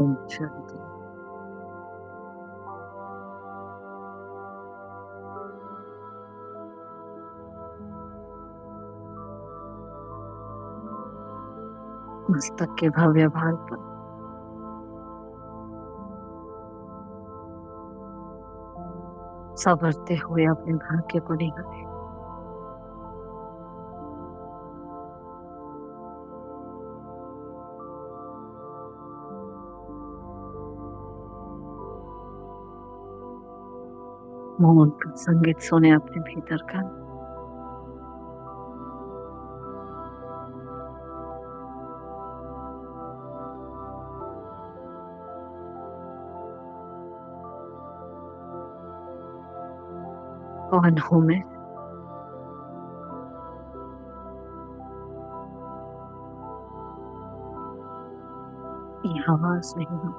ओम शांति। मस्तक के भव्य भार पर संवरते हुए अपने भाग्य को निगाहे। मौन का संगीत सुने अपने भीतर का। कौन हूं मैं? ये आवाज नहीं हूं।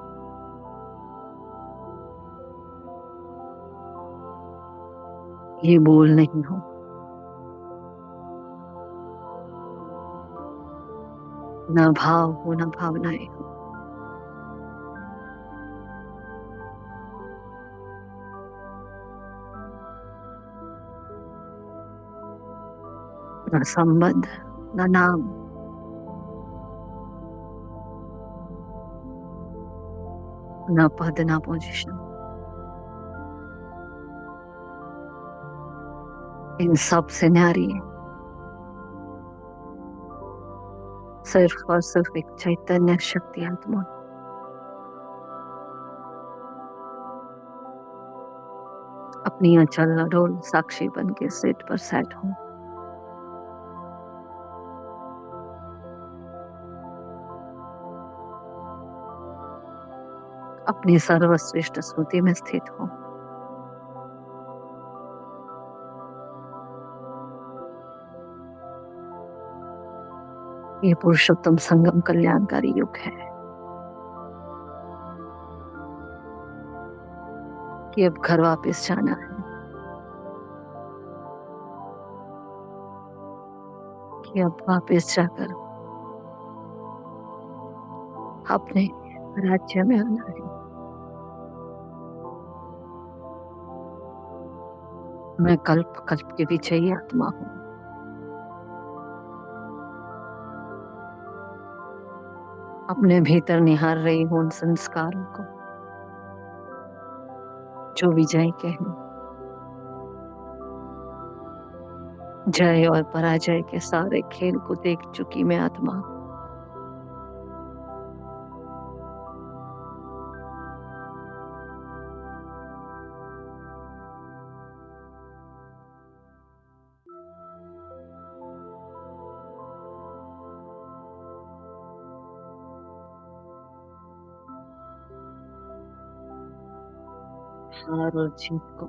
ये बोल नहीं हूं। न भाव हो न भावनाएं हो। न संबंध न नाम। न पद न पोजीशन। इन सब से न्यारी है सिर्फ और सिर्फ एक चैतन्य शक्ति आत्मा। अपनी अचल अडोल साक्षी बन के सीट पर सेट हूं। अपनी सर्वश्रेष्ठ स्मृति में स्थित हूं। ये पुरुषोत्तम संगम कल्याणकारी युग है कि अब घर वापस जाना है, कि अब वापस जाकर अपने राज्य में आना है। मैं कल्प कल्प की विजयी आत्मा हूँ। अपने भीतर निहार रही हूँ उन संस्कारों को जो विजय के हैं। जय और पराजय के सारे खेल को देख चुकी मैं आत्मा। हार और जीत को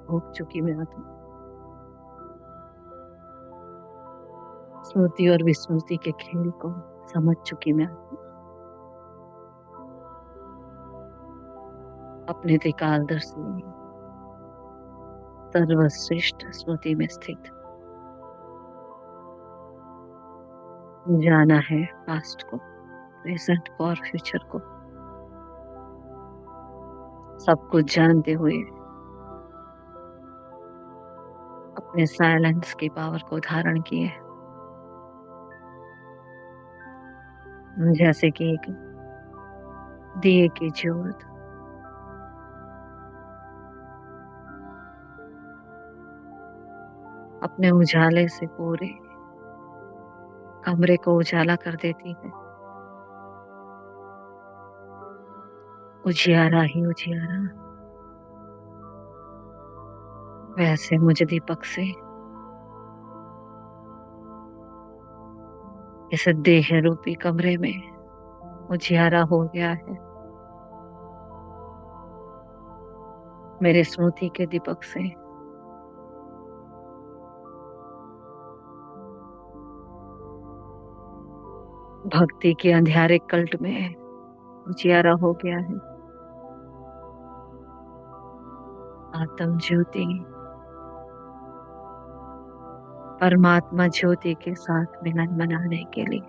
भोग चुकी मैं आत्मा। स्मृति और विस्मृति के खेल को समझ चुकी मैं आत्मा। अपने त्रिकालदर्शी सर्वश्रेष्ठ स्मृति में स्थित जाना है पास्ट को, प्रेजेंट को और फ्यूचर को। सब कुछ जानते हुए अपने साइलेंस की पावर को धारण किए, जैसे कि एक दिए की ज्योत अपने उजाले से पूरे कमरे को उजाला कर देती है। उजियारा ही उजियारा। वैसे मुझे दीपक से इस देह रूपी कमरे में उजियारा हो गया है। मेरे स्मृति के दीपक से भक्ति के अंधियारे कल्ट में उजियारा हो गया है। आत्म ज्योति परमात्मा ज्योति के साथ मिलन मनाने के लिए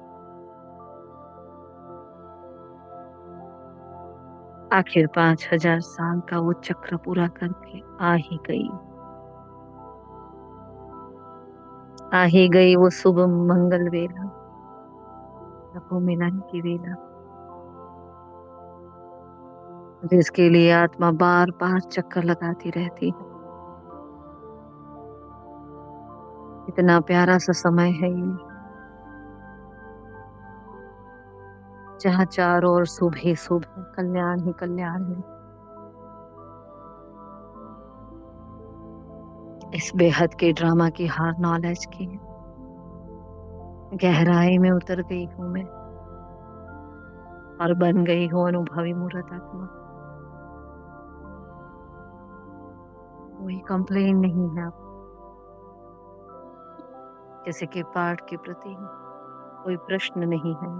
आखिर 5000 साल का वो चक्र पूरा करके आ ही गई। आ ही गई वो शुभ मंगल वेला, प्रभु मिलन की वेला, जिसके लिए आत्मा बार बार चक्कर लगाती रहती है। इतना प्यारा सा समय है ये, जहाँ चारों ओर शुभ ही शुभ है, कल्याण ही कल्याण है। इस बेहद के ड्रामा की हार नॉलेज की गहराई में उतर गई हूँ मैं, और बन गई हूँ अनुभवी मूर्त आत्मा। कोई कंप्लेन नहीं है अब किसी के पाठ के प्रति, कोई प्रश्न नहीं है,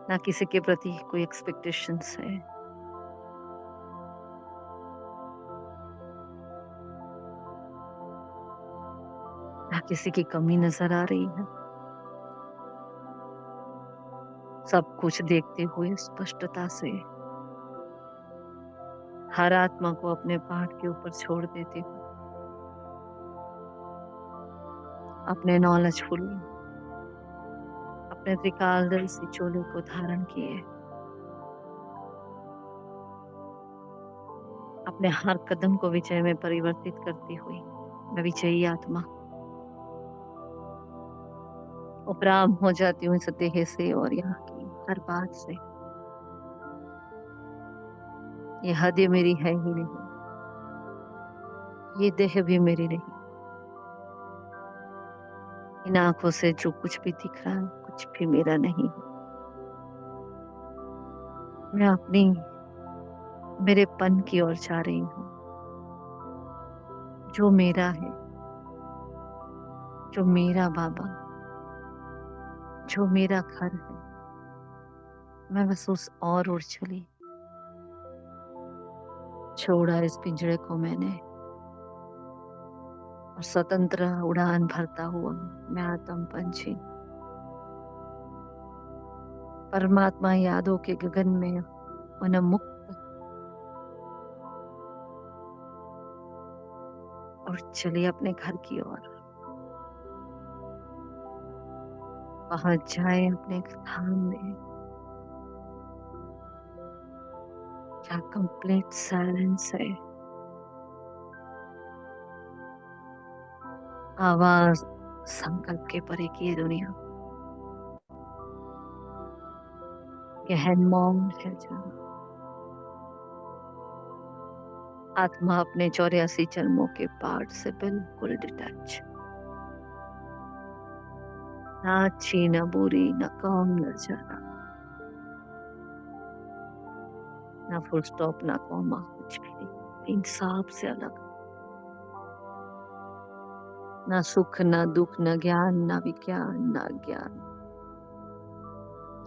ना किसी के प्रति कोई एक्सपेक्टेशंस है। ना किसी की कमी नजर आ रही है। सब कुछ देखते हुए स्पष्टता से हर आत्मा को अपने पाठ के ऊपर छोड़ देती हूँ, अपने नॉलेजफुल, अपने त्रिकालदर्शी चोले को धारण किए, अपने हर कदम को विजय में परिवर्तित करती हुई मैं विजयी आत्मा उपराम हो जाती हूँ इस देह से और यहाँ की हर बात से। ये हद मेरी है ही नहीं, ये देह भी मेरी नहीं। इन आंखों से जो कुछ भी दिख रहा है कुछ भी मेरा नहीं है। मैं अपनी मेरे पन की ओर जा रही हूँ। जो मेरा है, जो मेरा बाबा, जो मेरा घर है, मैं बस उस ओर चली। छोड़ा इस पिंजरे को मैंने और स्वतंत्र उड़ान भरता हुआ मैं आत्म पंछी परमात्मा यादों के गगन में उन्मुक्त और चली अपने घर की ओर। पहुंच जाए अपने धाम में, क्या कंप्लीट साइलेंस है। आवाज संकल्प के परे की ये दुनिया, गहन मौन है जहाँ आत्मा अपने 84 जन्मों के पार्ट से बिल्कुल डिटैच। ना अच्छी, ना बुरी, ना कम, न ज्यादा, ना फुल स्टॉप, ना कॉमा, कुछ भी नहीं। इंसाफ से अलग, ना सुख, ना दुख, ना ज्ञान, ना विज्ञान, ना ज्ञान,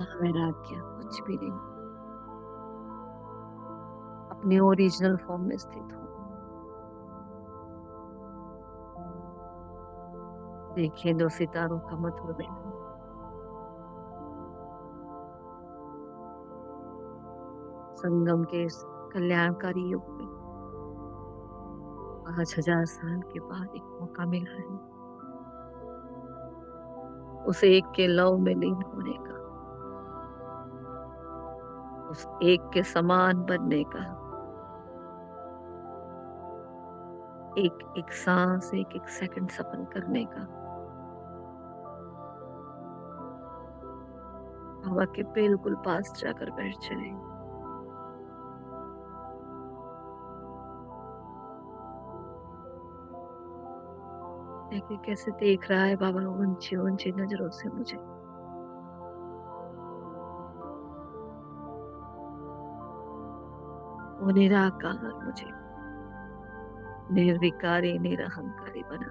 ना वैराग्य, कुछ भी नहीं। अपने ओरिजिनल फॉर्म में स्थित हूँ। देखिए दो सितारों का मधुर मिलन, संगम के इस कल्याणकारी युग में 5000 साल के बाद एक मौका मिला है उस एक के लव में लीन होने का, उस एक के समान बनने का। एक एक सांस, एक एक सेकंड सफल करने का, हवा के बिल्कुल पास जाकर बैठ जाए। देखिए कैसे देख रहा है बाबा ऊंची ऊंची नजरों से मुझे। वो निराकार मुझे निर्विकारी निरहंकारी बना।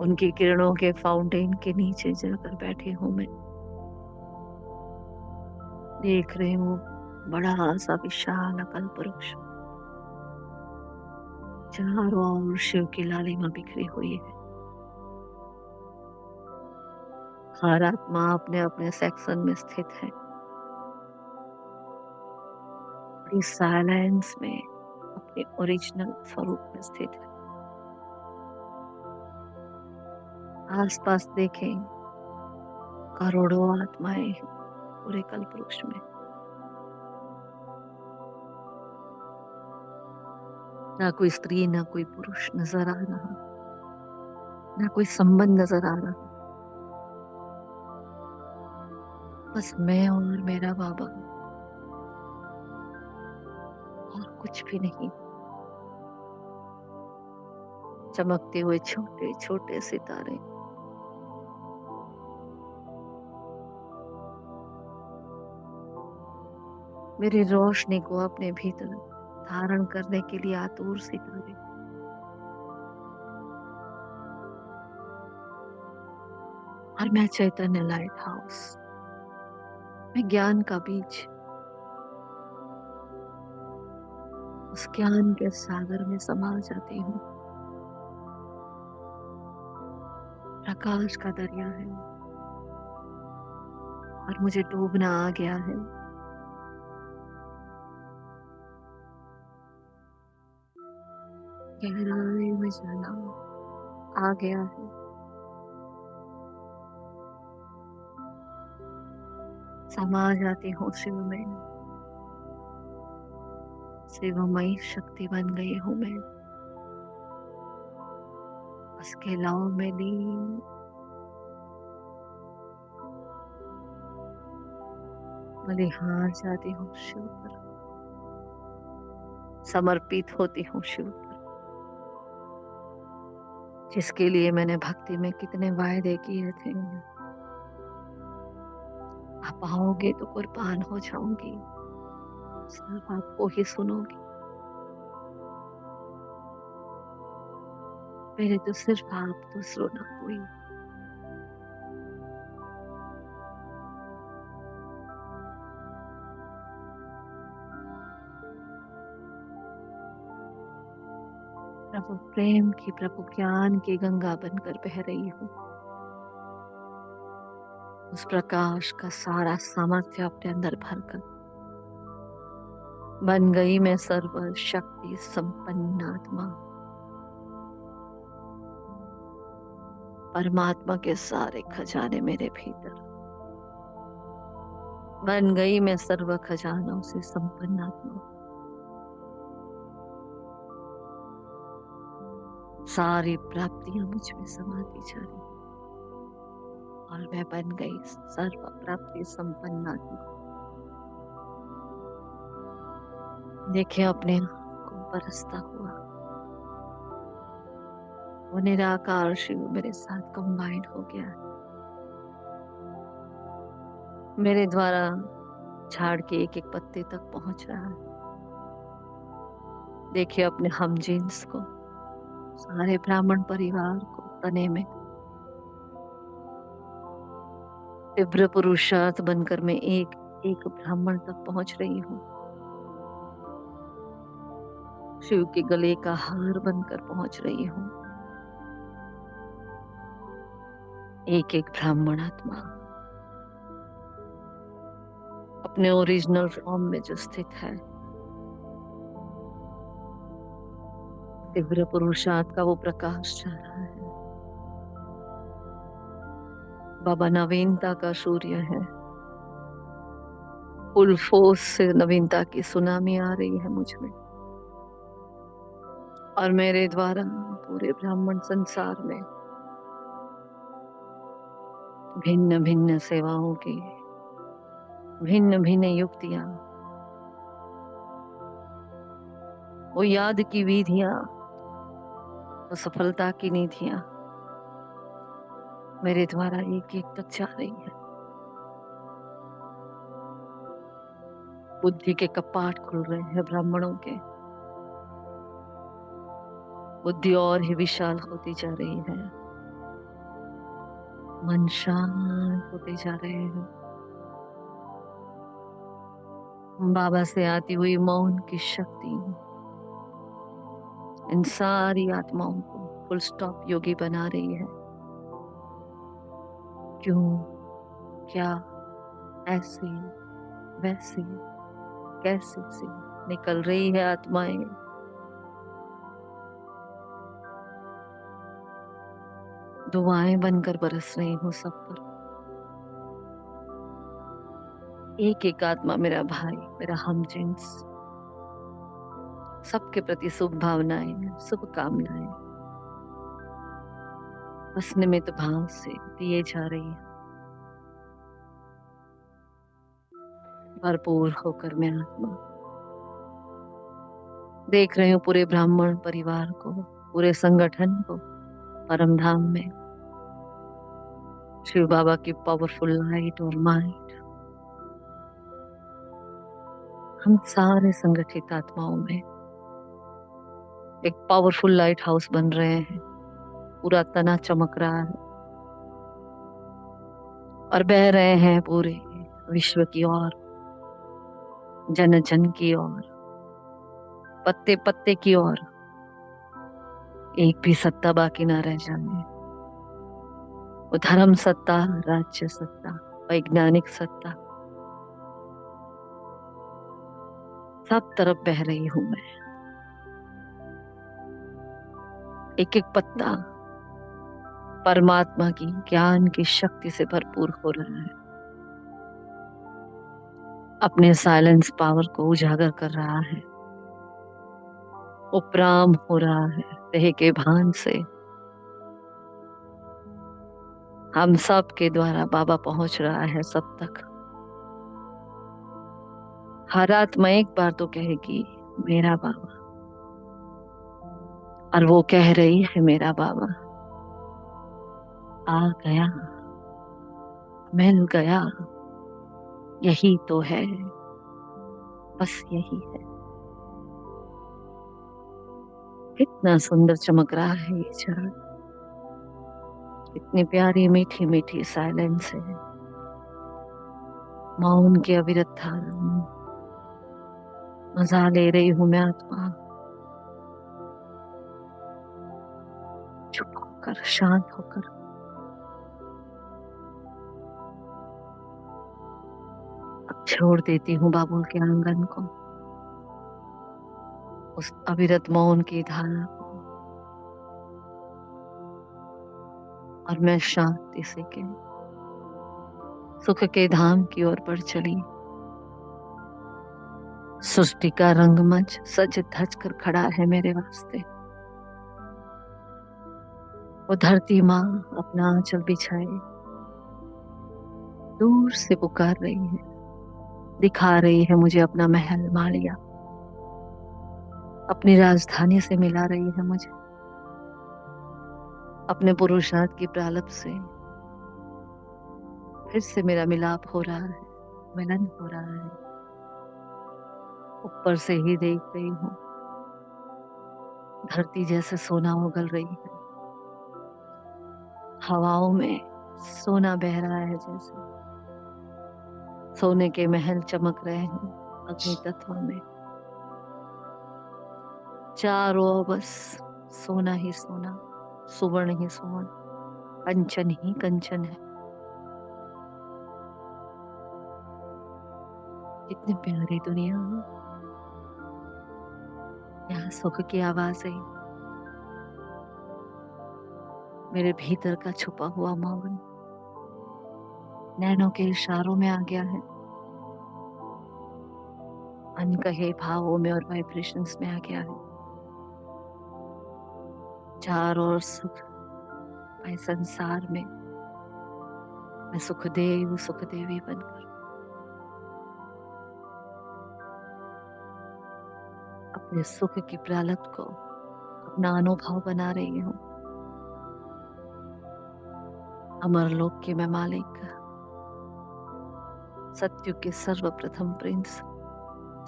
उनकी किरणों के फाउंटेन के नीचे जाकर बैठे हूं मैं। देख रही हूँ बड़ा सा विशाल कल्प वृक्ष, चारों ओर शिव की लालिमा बिखरी हुई है। हर आत्मा अपने अपने सेक्शन में स्थित है, इस साइलेंस में अपने ओरिजिनल स्वरूप में स्थित है। आसपास देखें, करोड़ों आत्माएं हैं पूरे कल्पवृक्ष में। ना कोई स्त्री, ना कोई पुरुष नजर आ रहा, ना कोई संबंध नजर आ रहा। बस मैं और मेरा बाबा, और कुछ भी नहीं। चमकते हुए छोटे छोटे सितारे, मेरी रोशनी को अपने भीतर धारण करने के लिए आतुर सितारे। और मैं चैतन्य लाइट हाउस, मैं ज्ञान का बीज, उस ज्ञान के सागर में समा जाती हूँ। प्रकाश का दरिया है और मुझे डूबना आ गया है। गहराई में जाना आ गया है। समा जाती हूँ शिव में, शिवमयी शक्ति बन गई हूँ मैं, उसके लौ में लीन। बलिहार जाती हूँ शिव पर, समर्पित होती हूँ शिव पर, जिसके लिए मैंने भक्ति में कितने वायदे किए थे। आप आओगे तो कुर्बान हो जाऊंगी, सिर्फ आपको ही सुनूंगी। मेरे तो सिर्फ आप, दूसरों ना कोई। प्रभु प्रेम की, प्रभु ज्ञान की गंगा बनकर बह रही हूँ। उस प्रकाश का सारा सामर्थ्य अपने अंदर भरकर बन गई मैं सर्व शक्ति संपन्न आत्मा। परमात्मा के सारे खजाने मेरे भीतर। बन गई मैं सर्व खजानों से संपन्न आत्मा। सारी प्राप्तियां मुझ में समाती जा रही, और मैं बन गई सर्व प्राप्ति संपन्न आत्मा। देखे अपने आप को बरसता हुआ, वो निराकार शिव मेरे साथ कंबाइंड हो गया है। मेरे द्वारा झाड़ के एक एक पत्ते तक पहुंच रहा है। देखिए अपने हम जीन्स को, सारे ब्राह्मण परिवार को तने में तीव्र पुरुषार्थ बनकर मैं एक एक ब्राह्मण तक पहुंच रही हूँ। शिव के गले का हार बनकर पहुंच रही हूँ। एक एक ब्राह्मण आत्मा अपने ओरिजिनल फॉर्म में जो स्थित है, तीव्र पुरुषार्थ का वो प्रकाश जा रहा है। बाबा नवीनता का सूर्य है, फुल फोर्स से नवीनता की सुनामी आ रही है मुझ में, और मेरे द्वारा पूरे ब्राह्मण संसार में भिन्न भिन्न सेवाओं की भिन्न भिन्न युक्तियां, वो याद की विधियां, वो सफलता की निधियां मेरे द्वारा एक एक तक जा रही है। बुद्धि के कपाट खुल रहे हैं ब्राह्मणों के, बुद्धि और ही विशाल होती जा रही है, मन शांत होते जा रहे हैं। बाबा से आती हुई मौन की शक्ति इन सारी आत्माओं को फुल स्टॉप योगी बना रही है। क्यों, क्या, ऐसे, वैसे, कैसे से निकल रही है आत्माएं। दुआएं बनकर बरस रही हूँ सब पर। एक एक आत्मा मेरा भाई, मेरा हमजिन्स, सबके प्रति शुभ भावनाएं, शुभकामनाएं बस निमित्त भाव से दिए जा रही है। भरपूर होकर मैं आत्मा देख रही हूँ पूरे ब्राह्मण परिवार को, पूरे संगठन को परम धाम में शिव बाबा की पावरफुल लाइट और माइट हम सारे संगठित आत्माओं में एक पावरफुल लाइट हाउस बन रहे हैं। पूरा तना चमक रहा है और बह रहे हैं पूरे विश्व की ओर, जन जन की ओर, पत्ते पत्ते की ओर। एक भी सत्ता बाकी ना रह जाए। वो धर्म सत्ता, राज्य सत्ता, वैज्ञानिक सत्ता, सब तरफ बह रही हूं मैं। एक एक पत्ता परमात्मा की ज्ञान की शक्ति से भरपूर हो रहा है, अपने साइलेंस पावर को उजागर कर रहा है, उपराम हो रहा है तह के भान से। हम सब के द्वारा बाबा पहुंच रहा है सब तक। हर आत्मा एक बार तो कहेगी मेरा बाबा, और वो कह रही है मेरा बाबा आ गया, मिल गया, यही तो है, बस यही है। कितना सुंदर चमक रहा है ये चांद, इतनी प्यारी मीठी मीठी साइलेंस है, मौन की अविरत धारा। मजा ले रही हूं मैं आत्मा, चुप होकर, शांत होकर। अब छोड़ देती हूँ बाबुल के आंगन को, उस अविरत मौन की धारा को, और मैं शांति से के सुख के धाम की ओर बढ़ चली। सृष्टि का रंगमंच सज धज कर खड़ा है मेरे वास्ते। वो धरती माँ अपना आंचल बिछाए दूर से पुकार रही है, दिखा रही है मुझे अपना महल मालिया, अपनी राजधानी से मिला रही है मुझे, अपने पुरुषार्थ की प्रालब्ध से फिर से मेरा मिलाप हो रहा है, मिलन हो रहा है। ऊपर से ही देख रही हूँ, धरती जैसे सोना उगल रही है, हवाओं में सोना बह रहा है, जैसे सोने के महल चमक रहे हैं अग्नि तत्व में। चारों ओर बस सोना ही सोना, सुवर्ण ही सुवर्ण, कंचन ही कंचन है। कितनी प्यारी दुनिया है। यहाँ सुख की आवाज है, मेरे भीतर का छुपा हुआ मौन नैनों के इशारों में आ गया है, अनकहे भावों में और वाइब्रेशंस में आ गया है। चारों ओर सुख है संसार में, मैं सुखदेव सुखदेवी बनकर अपने सुख की प्रालब्ध को अपना अनुभव बना रही हूँ। अमरलोक के मैं मालिक, सत्युग के सर्वप्रथम प्रिंस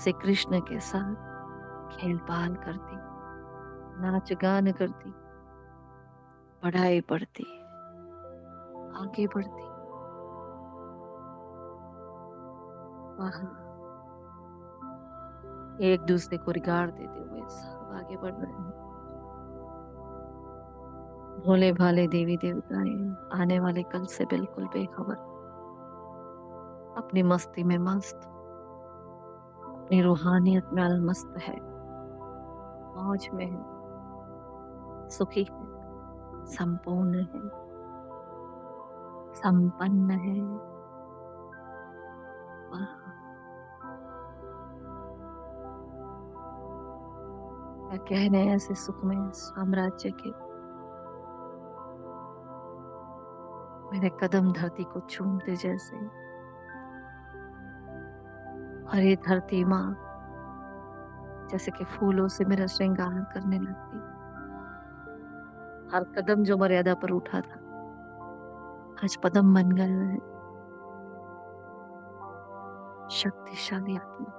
श्री कृष्ण के साथ खेल पाल करती, नाच गान करती, पढ़ाई पढ़ती, आगे बढ़ती। वहां एक दूसरे को रिगार्ड देते हुए सब आगे बढ़ रहे हैं। भोले भाले देवी देवताएं आने वाले कल से बिल्कुल बेखबर, अपनी मस्ती में मस्त, अपनी रूहानियत में अलमस्त है, मौज में है, सुखी है, संपूर्ण है, संपन्न है। वाह, क्या कहने ऐसे सुखमय साम्राज्य के। मेरे कदम धरती को चूमते जैसे, और ये धरती माँ जैसे कि फूलों से मेरा श्रृंगार करने लगती। हर कदम जो मर्यादा पर उठा था आज पदम बन गया है। शक्तिशाली आत्मा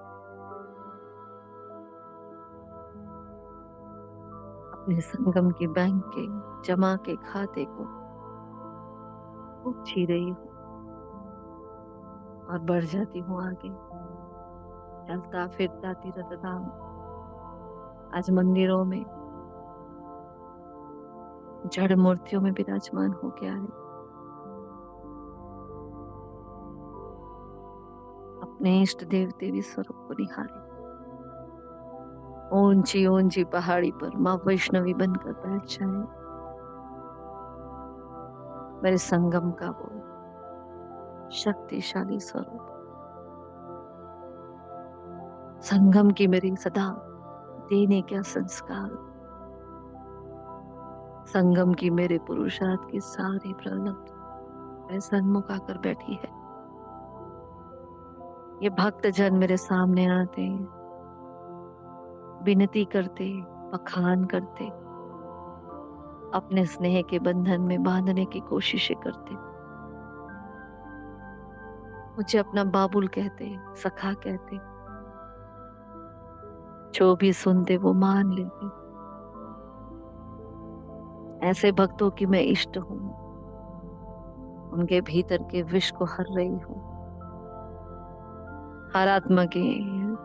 अपने संगम के बैंक के जमा के खाते को खूब छी रही हूँ और बढ़ जाती हूँ आगे, चलता फिरता तीर्थ धाम आज मंदिरों में जड़ मूर्तियों में विराजमान हो गया है। अपने इष्ट देव देवी स्वरूप को निहारे, ऊंची ऊंची पहाड़ी पर माँ वैष्णवी बनकर बैठ जाए। मेरे संगम का वो शक्तिशाली स्वरूप, संगम की मेरी सदा देने का संस्कार, संगम की मेरे पुरुषार्थ की सारी प्रलब्ध मेरे सन्मुख आकर बैठी है। ये भक्त जन मेरे सामने आते, विनती करते, बखान करते, अपने स्नेह के बंधन में बांधने की कोशिशें करते, मुझे अपना बाबुल कहते, सखा कहते, जो भी सुनते वो मान लेते। ऐसे भक्तों की मैं इष्ट हूँ, उनके भीतर के विष को हर रही हूँ, हर आत्मा के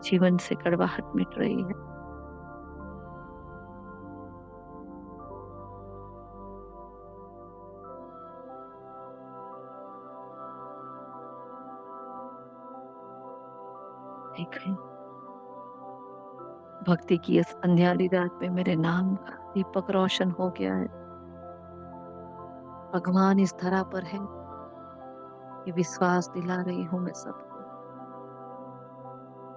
जीवन से कड़वाहट मिट रही है। देख रही हूँ, भक्ति की इस अंधियारी रात में मेरे नाम का दीपक रोशन हो गया है। भगवान इस धरा पर है, ये विश्वास दिला रही हूँ मैं सबको।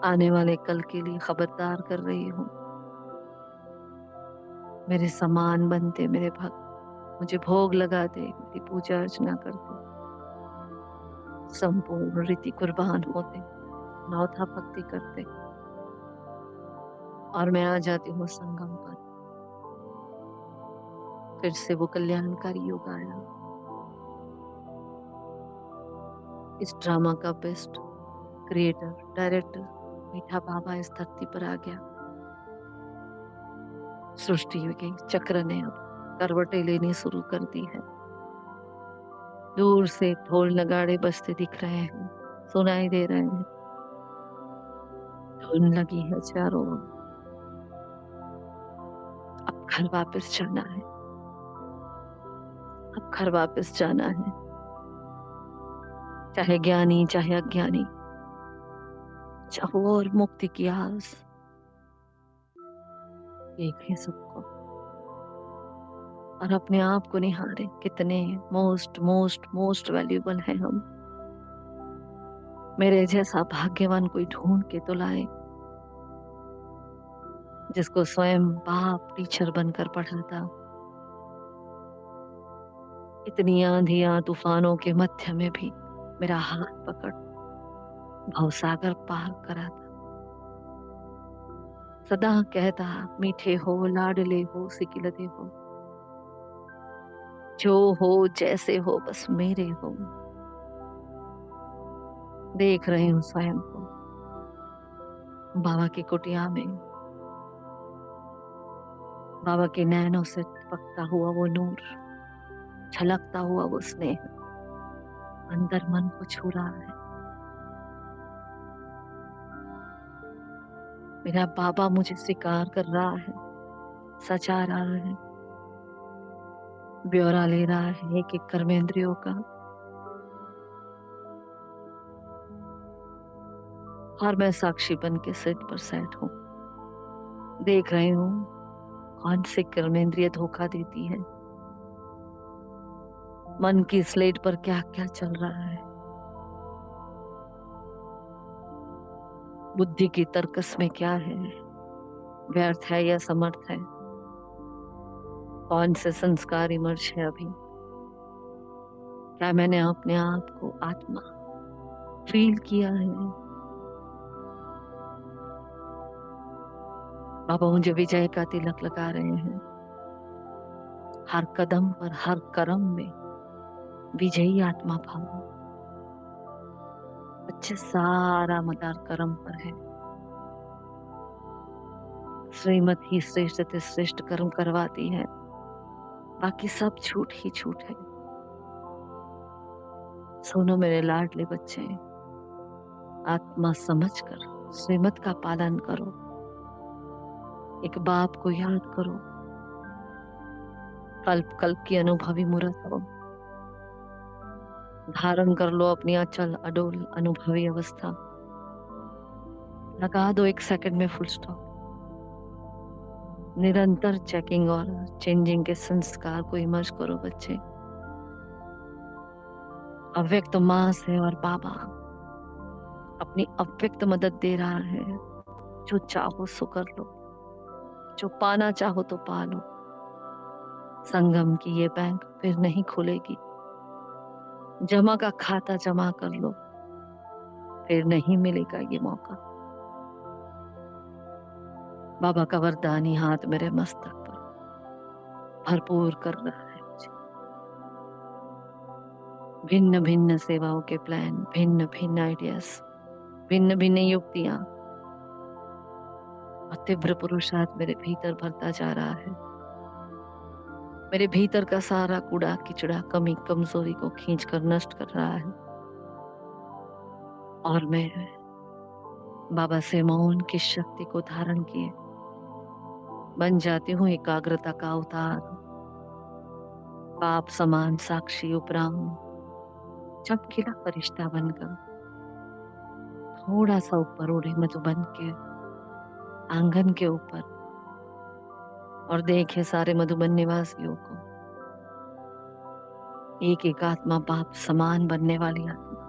आने वाले कल के लिए खबरदार कर रही हूँ। मेरे समान बनते मेरे भक्त, मुझे भोग लगाते, मेरी पूजा अर्चना करते, संपूर्ण रीति कुर्बान होते, नौथा भक्ति करते, और मैं आ जाती हूँ संगम पर। फिर से वो कल्याणकारी युग आया। इस ड्रामा का बेस्ट क्रिएटर डायरेक्टर मीठा बाबा इस धरती पर आ गया। सृष्टि के चक्र ने अब करवटें लेनी शुरू कर दी है। दूर से ढोल नगाड़े बजते दिख रहे हैं, सुनाई दे रहे हैं, धुन लगी है चारों ओर। अब घर वापस जाना है, अब घर वापस जाना है, चाहे ज्ञानी चाहे अज्ञानी, चाहो और मुक्ति की आस, एक ही सबको। और अपने आप को निहारे, कितने मोस्ट मोस्ट मोस्ट वैल्यूबल है हम। मेरे जैसा भाग्यवान कोई ढूंढ के तो लाए, जिसको स्वयं बाप टीचर बनकर पढ़ाता, इतनी आंधियां तूफानों के मध्य में भी मेरा हाथ पकड़ भवसागर पार कराता, सदा कहता मीठे हो लाडले हो सिकिलते हो, जो हो जैसे हो बस मेरे हो। देख रही हूँ स्वयं को बाबा की कुटिया में, बाबा के नैनों से टपकता हुआ वो नूर, छलकता हुआ वो स्नेह अंदर मन को छू रहा है। मेरा बाबा मुझे स्वीकार कर रहा है, सचा रहा है। ब्यौरा ले रहा है एक एक कर्मेंद्रियों का, और मैं साक्षी बन के सीट पर सेट हूँ, देख रही हूँ कौन सी कर्मेंद्रिय धोखा देती है, मन की स्लेट पर क्या क्या चल रहा है, बुद्धि की तर्कस में क्या है, व्यर्थ है या समर्थ है, कौन से संस्कार इमर्ज है अभी, क्या मैंने अपने आप को आत्मा फील किया है। बाबा मुझे विजय का तिलक लगा रहे हैं, हर कदम पर हर कर्म में विजयी आत्मा भाव। अच्छे सारा मदार कर्म पर है, श्रीमत ही श्रेष्ठ से श्रेष्ठ कर्म करवाती है, बाकी सब छूट ही छूट है। सुनो मेरे लाडले बच्चे, आत्मा समझकर श्रीमत का पालन करो, एक बाप को याद करो, कल्प कल्प की अनुभवी मूर्त हो, धारण कर लो अपनी अचल अडोल अनुभवी अवस्था, लगा दो एक सेकंड में फुल स्टॉप। निरंतर चेकिंग और चेंजिंग के संस्कार को इमर्ज करो बच्चे। अव्यक्त मां है और बाबा अपनी अव्यक्त मदद दे रहा है, जो चाहो सो कर लो, जो पाना चाहो तो पा लो। संगम की ये बैंक फिर नहीं खुलेगी, जमा का खाता जमा कर लो, फिर नहीं मिलेगा ये मौका। बाबा का वरदानी हाथ मेरे मस्तक पर भरपूर कर रहा है मुझे। भिन्न भिन्न सेवाओं के प्लान, भिन्न भिन्न आइडियाज, भिन्न भिन्न युक्तियां और तीव्र पुरुषार्थ मेरे भीतर भरता जा रहा है। मेरे भीतर का सारा कूड़ा किचड़ा कमी कमजोरी को खींच कर नष्ट कर रहा है, और मैं बाबा से मौन की शक्ति को धारण किए बन जाती हूँ एकाग्रता का अवतार, बाप समान साक्षी उपराम चमकीला फरिश्ता बनकर थोड़ा सा ऊपर उड़े मधुबन के आंगन के ऊपर, और देखे सारे मधुबन निवासियों को एक एक आत्मा बाप समान बनने वाली आत्मा,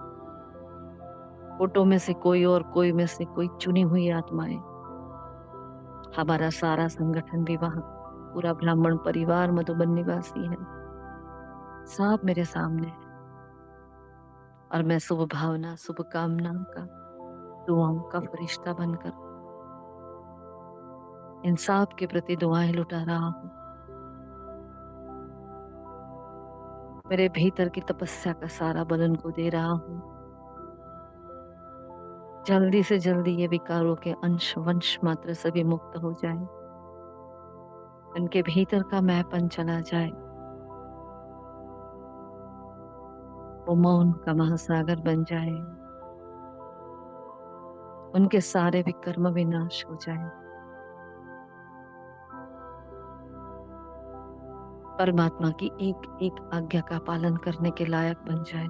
फोटो में से कोई और कोई में से कोई चुनी हुई आत्माएं। हमारा सारा संगठन भी वहां, पूरा ब्राह्मण परिवार मधुबन निवासी है, सब मेरे सामने है, और मैं शुभ भावना शुभ कामना का दुआओं का फरिश्ता बनकर इन सब के प्रति दुआएं लुटा रहा हूँ। मेरे भीतर की तपस्या का सारा बल उनको दे रहा हूँ, जल्दी से जल्दी ये विकारों के अंश वंश मात्र सभी मुक्त हो जाए, उनके भीतर का मैपन चला जाए, वो मौन का महासागर बन जाए, उनके सारे विकर्म विनाश हो जाए, परमात्मा की एक एक आज्ञा का पालन करने के लायक बन जाए,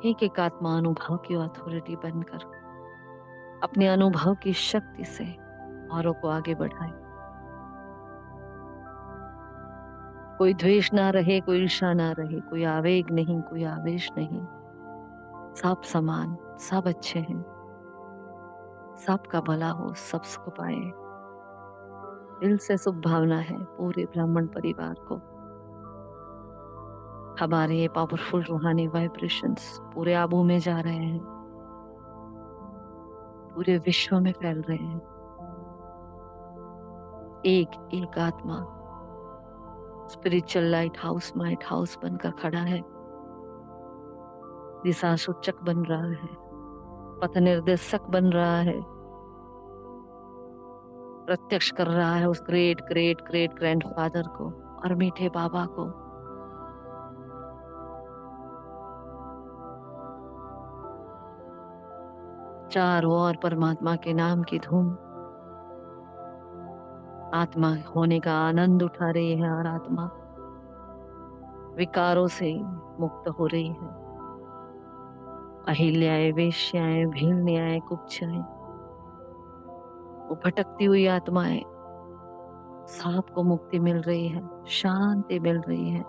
एक एक आत्मा अनुभव की अथॉरिटी बनकर अपने अनुभव की शक्ति से औरों को आगे बढ़ाए। कोई द्वेष ना रहे, कोई ईर्षा ना रहे, कोई आवेग नहीं, कोई आवेश नहीं, सब समान, सब अच्छे हैं, सबका भला हो, सब सुख पाए। दिल से शुभ भावना है पूरे ब्राह्मण परिवार को। हमारे ये पावरफुल रूहानी वाइब्रेशंस पूरे आबू में जा रहे हैं, पूरे विश्व में फैल रहे हैं। एक एक आत्मा स्पिरिचुअल लाइट हाउस बनकर खड़ा है, दिशा सूचक बन रहा है, पथ निर्देशक बन रहा है, प्रत्यक्ष कर रहा है उस ग्रेट ग्रेट ग्रेट ग्रैंडफादर को और मीठे बाबा को। चारों ओर परमात्मा के नाम की धूम, आत्मा होने का आनंद उठा रही है और आत्मा विकारों से मुक्त हो रही है। अहिल्याएं, वेश्याएं, भीलनियाएं, कुब्जाएं, वो भटकती हुई आत्माएं, सबको मुक्ति मिल रही है, शांति मिल रही है।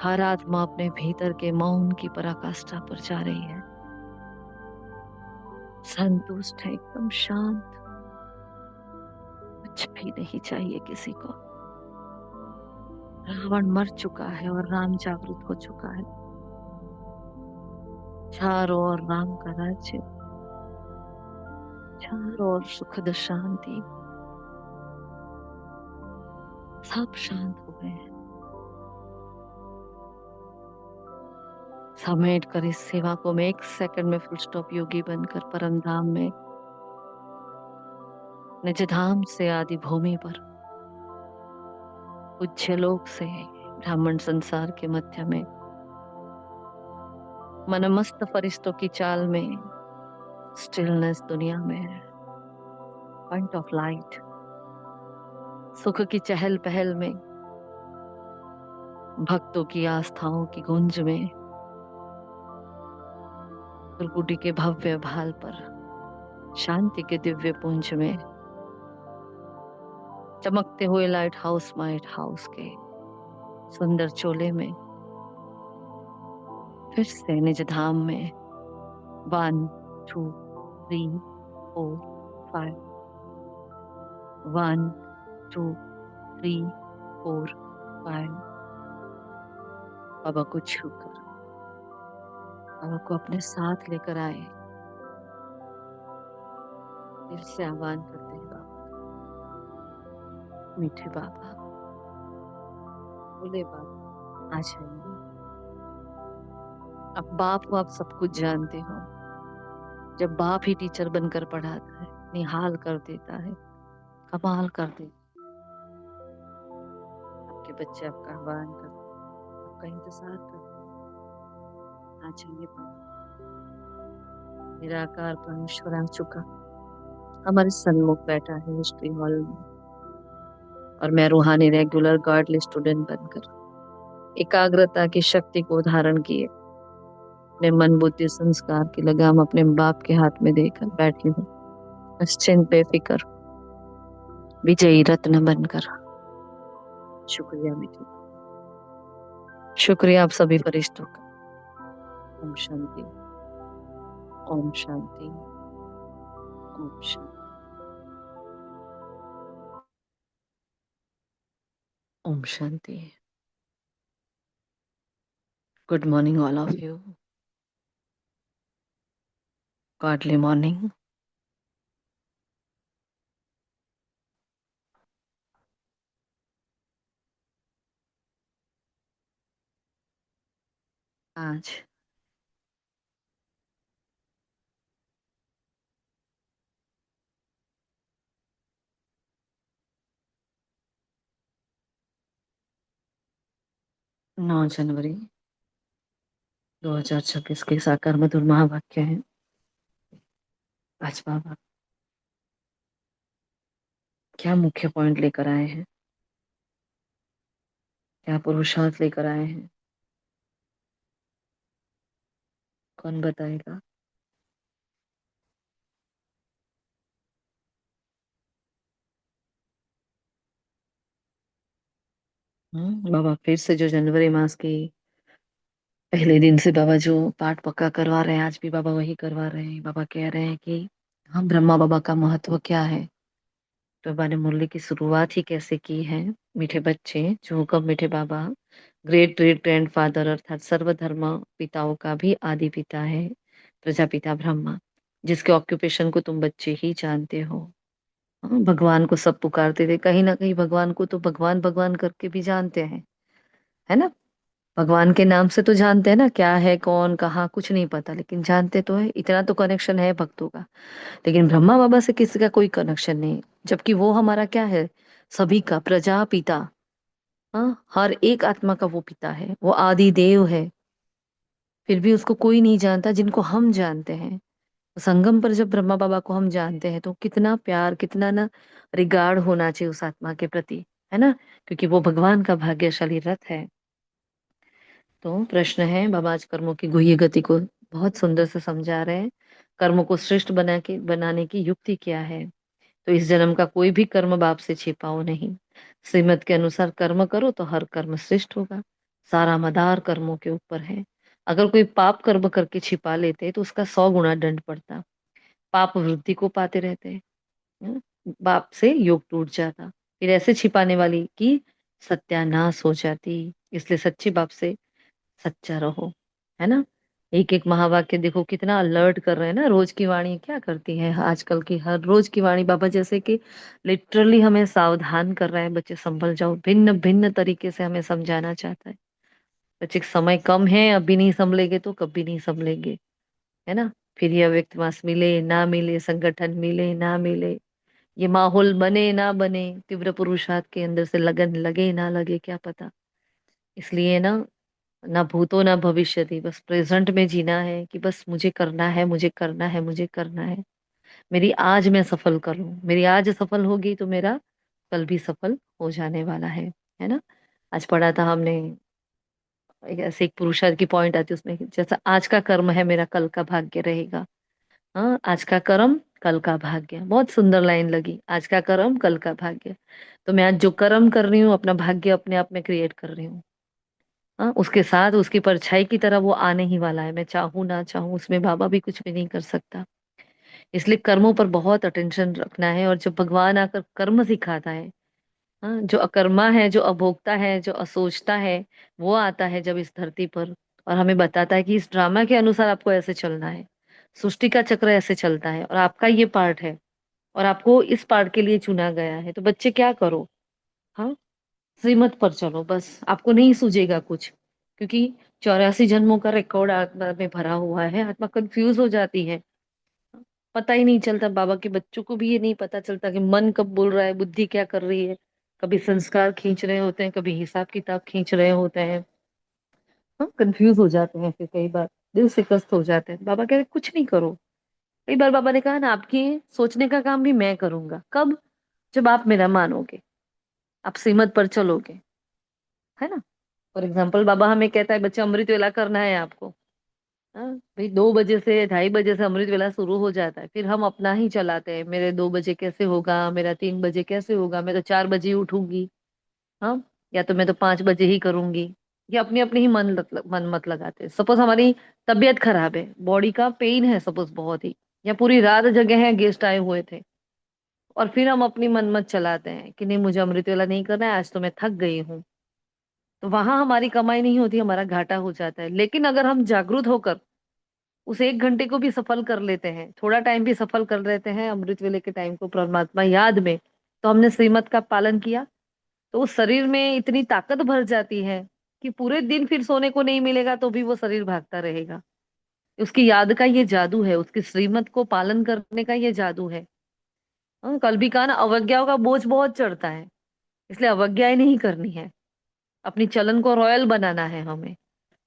हर आत्मा अपने भीतर के मौन की पराकाष्ठा पर जा रही है, संतुष्ट है, एकदम शांत। कुछ भी नहीं चाहिए किसी को। रावण मर चुका है और राम जागृत हो चुका है। चारों ओर राम का राज्य, चारों ओर सुखद शांति, सब शांत हो गए हैं। समेट कर इस सेवा को मैं 1 सेकंड में फुल स्टॉप योगी बनकर परम धाम में, निज धाम से आदि भूमि पर, पूज्य लोक से ब्राह्मण संसार के मध्य में, मनमस्त फरिश्तों की चाल में, स्टिलनेस दुनिया में, पॉइंट ऑफ लाइट, सुख की चहल पहल में, भक्तों की आस्थाओं की गूंज में, त्रिकुटी के भव्य भाल पर, शांति के दिव्य पुंज में, चमकते हुए लाइट हाउस के सुंदर चोले में, फिर से निज धाम में 1 2 3 4 5, 1 2 3 4 5। बाबा को छूकर बाबा को अपने साथ लेकर आए। दिल से आह्वान करते हैं, बाबा, मीठे बाबा, बोले बाबा, आ जाइए। अब बाप हो, आप सब कुछ जानते हो। जब बाप ही टीचर बनकर पढ़ाता है, निहाल कर देता है, कमाल कर देता है, आपके बच्चे आपका आह्वान करते हैं, आपका इंतजार करते हैं। आ जाइए बाबा। निराकार परमेश्वर आ चुका, हमारे सन्मुख बैठा है हिस्ट्री हॉल में, और मैं रूहानी रेगुलर गॉडली स्टूडेंट बनकर एकाग्रता की शक्ति को धारण किए अपने मन बुद्धि संस्कार की लगाम अपने बाप के हाथ में देकर बैठी हूँ, निश्चिंत बेफिक्र विजयी रत्न बनकर। शुक्रिया मीठी, शुक्रिया आप सभी फरिश्तों का। ओम शांति, ओम शांति, ओम शांति, ओम शांति। Good morning all of you. Godly morning. आज 9 जनवरी 2026 के साकार मधुर महावाक्य है। आज बाबा क्या मुख्य पॉइंट लेकर आए हैं, क्या पुरुषार्थ लेकर आए हैं, कौन बताएगा? बाबा फिर से जो जनवरी मास की पहले दिन से बाबा जो पाठ पक्का करवा रहे हैं, आज भी बाबा वही करवा रहे हैं। बाबा कह रहे हैं कि हम ब्रह्मा बाबा का महत्व क्या है। तो बाबा ने मुरली की शुरुआत ही कैसे की है। मीठे बच्चे, जो हुक्म मीठे बाबा ग्रेट ग्रेट ग्रैंड फादर अर्थात सर्वधर्म पिताओं का भी आदि पिता है, प्रजापिता ब्रह्मा, जिसके ऑक्यूपेशन को तुम बच्चे ही जानते हो। भगवान को सब पुकारते थे, कहीं ना कहीं भगवान को तो भगवान भगवान करके भी जानते हैं, है ना। भगवान के नाम से तो जानते हैं ना, क्या है कौन कहाँ कुछ नहीं पता, लेकिन जानते तो है, इतना तो कनेक्शन है भक्तों का। लेकिन ब्रह्मा बाबा से किसी का कोई कनेक्शन नहीं, जबकि वो हमारा क्या है, सभी का प्रजा पिता। हाँ, हर एक आत्मा का वो पिता है, वो आदि देव है। फिर भी उसको कोई नहीं जानता जिनको हम जानते हैं। संगम पर जब ब्रह्मा बाबा को हम जानते हैं तो कितना प्यार, कितना ना रिगार्ड होना चाहिए उस आत्मा के प्रति, है ना। क्योंकि वो भगवान का भाग्यशाली रथ है। तो प्रश्न है, बाबा आज कर्मों की गुह्य गति को बहुत सुंदर से समझा रहे हैं। कर्मों को श्रेष्ठ बनाने की युक्ति क्या है। तो इस जन्म का कोई भी कर्म बाप से छिपाओ नहीं। श्रीमत के अनुसार कर्म करो तो हर कर्म श्रेष्ठ होगा। सारा मदार कर्मों के ऊपर है। अगर कोई पाप कर्म करके छिपा लेते तो उसका 100 गुना दंड पड़ता। पाप वृद्धि को पाते रहते हैं। हम्म, बाप से योग टूट जाता। फिर ऐसे छिपाने वाली की सत्यानाश हो जाती। इसलिए सच्चे बाप से सच्चा रहो, है ना। एक एक महावाक्य देखो कितना अलर्ट कर रहे हैं ना। रोज की वाणी क्या करती है, आजकल की हर रोज की वाणी बाबा जैसे कि लिटरली हमें सावधान कर रहे हैं, बच्चे संभल जाओ। भिन्न भिन्न तरीके से हमें समझाना चाहता है। बच्चे समय कम है, अभी नहीं संभलेंगे तो कभी नहीं संभलेंगे, है ना। फिर ये अव्यक्त मास मिले ना मिले, संगठन मिले ना मिले, ये माहौल बने ना बने, तीव्र पुरुषार्थ के अंदर से लगन लगे ना लगे, क्या पता। इसलिए ना, ना भूतो ना भविष्यति, बस प्रेजेंट में जीना है कि बस मुझे करना है, मुझे करना है, मुझे करना है। मेरी आज मैं सफल करूं, मेरी आज सफल होगी तो मेरा कल भी सफल हो जाने वाला है ना। आज पढ़ा था हमने, एक ऐसे एक पुरुषार्थ की पॉइंट आती है उसमें, जैसा आज का कर्म है मेरा कल का भाग्य रहेगा। हाँ, आज का कर्म कल का भाग्य, बहुत सुंदर लाइन लगी। आज का कर्म कल का भाग्य। तो मैं आज जो कर्म कर रही हूँ अपना भाग्य अपने आप में क्रिएट कर रही हूँ। हाँ, उसके साथ उसकी परछाई की तरह वो आने ही वाला है, मैं चाहूं ना चाहूं उसमें बाबा भी कुछ भी नहीं कर सकता। इसलिए कर्मों पर बहुत अटेंशन रखना है। और जब भगवान आकर कर्म सिखाता है, हाँ, जो अकर्मा है, जो अभोक्ता है, जो असोचता है, वो आता है जब इस धरती पर और हमें बताता है कि इस ड्रामा के अनुसार आपको ऐसे चलना है। सृष्टि का चक्र ऐसे चलता है और आपका ये पार्ट है और आपको इस पार्ट के लिए चुना गया है। तो बच्चे क्या करो, हाँ, श्रीमत पर चलो, बस आपको नहीं सूझेगा कुछ। क्योंकि 84 जन्मों का रिकॉर्ड आत्मा में भरा हुआ है। आत्मा कंफ्यूज हो जाती है, पता ही नहीं चलता। बाबा के बच्चों को भी ये नहीं पता चलता कि मन कब बोल रहा है, बुद्धि क्या कर रही है। कभी संस्कार खींच रहे होते हैं, कभी हिसाब किताब खींच रहे होते हैं। हम कंफ्यूज हो जाते हैं, फिर कई बार दिल शिकस्त हो जाते हैं। बाबा कह रहे कुछ नहीं करो। कई बार बाबा ने कहा ना, आपकी सोचने का काम भी मैं करूंगा। कब? जब आप मेरा मानोगे, आप श्रीमत पर चलोगे, है ना। फॉर एग्जाम्पल बाबा हमें कहता है बच्चे अमृत वेला करना है आपको। हाँ भाई, 2 बजे से 2:30 बजे से अमृत वेला शुरू हो जाता है, फिर हम अपना ही चलाते हैं। मेरे 2 बजे कैसे होगा, मेरा 3 बजे कैसे होगा, मैं तो 4 बजे ही उठूंगी। हाँ, या तो मैं तो 5 बजे ही करूंगी। ये अपनी अपनी ही मन मत लगाते। सपोज हमारी तबीयत खराब है, बॉडी का पेन है सपोज बहुत ही, या पूरी रात जगह है, गेस्ट आए हुए थे, और फिर हम अपनी मन मत चलाते हैं कि नहीं मुझे अमृत वेला नहीं करना है, आज तो मैं थक गई हूँ। तो वहां हमारी कमाई नहीं होती, हमारा घाटा हो जाता है। लेकिन अगर हम जागरूक होकर उस 1 घंटे को भी सफल कर लेते हैं, थोड़ा टाइम भी सफल कर लेते हैं अमृत वेले के टाइम को परमात्मा याद में, तो हमने श्रीमत का पालन किया। तो उस शरीर में इतनी ताकत भर जाती है कि पूरे दिन फिर सोने को नहीं मिलेगा तो भी वो शरीर भागता रहेगा। उसकी याद का ये जादू है, उसकी श्रीमत को पालन करने का ये जादू है। कल भी कहा ना, अवज्ञाओं का बोझ बहुत चढ़ता है, इसलिए अवज्ञाएं नहीं करनी है। अपनी चलन को रॉयल बनाना है हमें।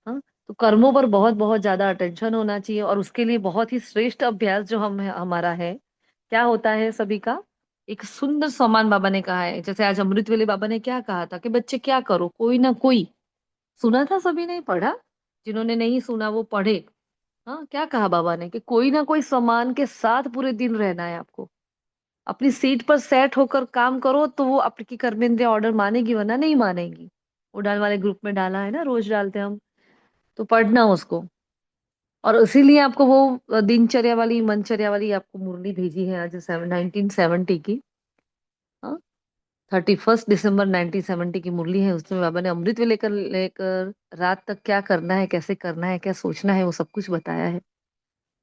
हाँ, तो कर्मों पर बहुत बहुत ज्यादा अटेंशन होना चाहिए। और उसके लिए बहुत ही श्रेष्ठ अभ्यास जो हम हमारा है, क्या होता है सभी का, एक सुंदर सम्मान बाबा ने कहा है। जैसे आज अमृत वेले बाबा ने क्या कहा था कि बच्चे क्या करो, कोई ना कोई, सुना था सभी ने, पढ़ा? जिन्होंने नहीं सुना वो पढ़े। हाँ, क्या कहा बाबा ने कि कोई ना कोई सम्मान के साथ पूरे दिन रहना है आपको। अपनी सीट पर सेट होकर काम करो तो वो आपकी कर्मेंद्रिय ऑर्डर मानेगी, वरना नहीं मानेगी। उड़ान वाले ग्रुप में डाला है ना, रोज डालते हैं हम, तो पढ़ना उसको। और इसीलिए आपको वो दिनचर्या वाली मनचर्या वाली आपको मुरली भेजी है आज 1970 की। हाँ, 31 दिसंबर 1970 की मुरली है। उसमें बाबा ने अमृत वेले लेकर लेकर रात तक क्या करना है, कैसे करना है, क्या सोचना है, वो सब कुछ बताया है।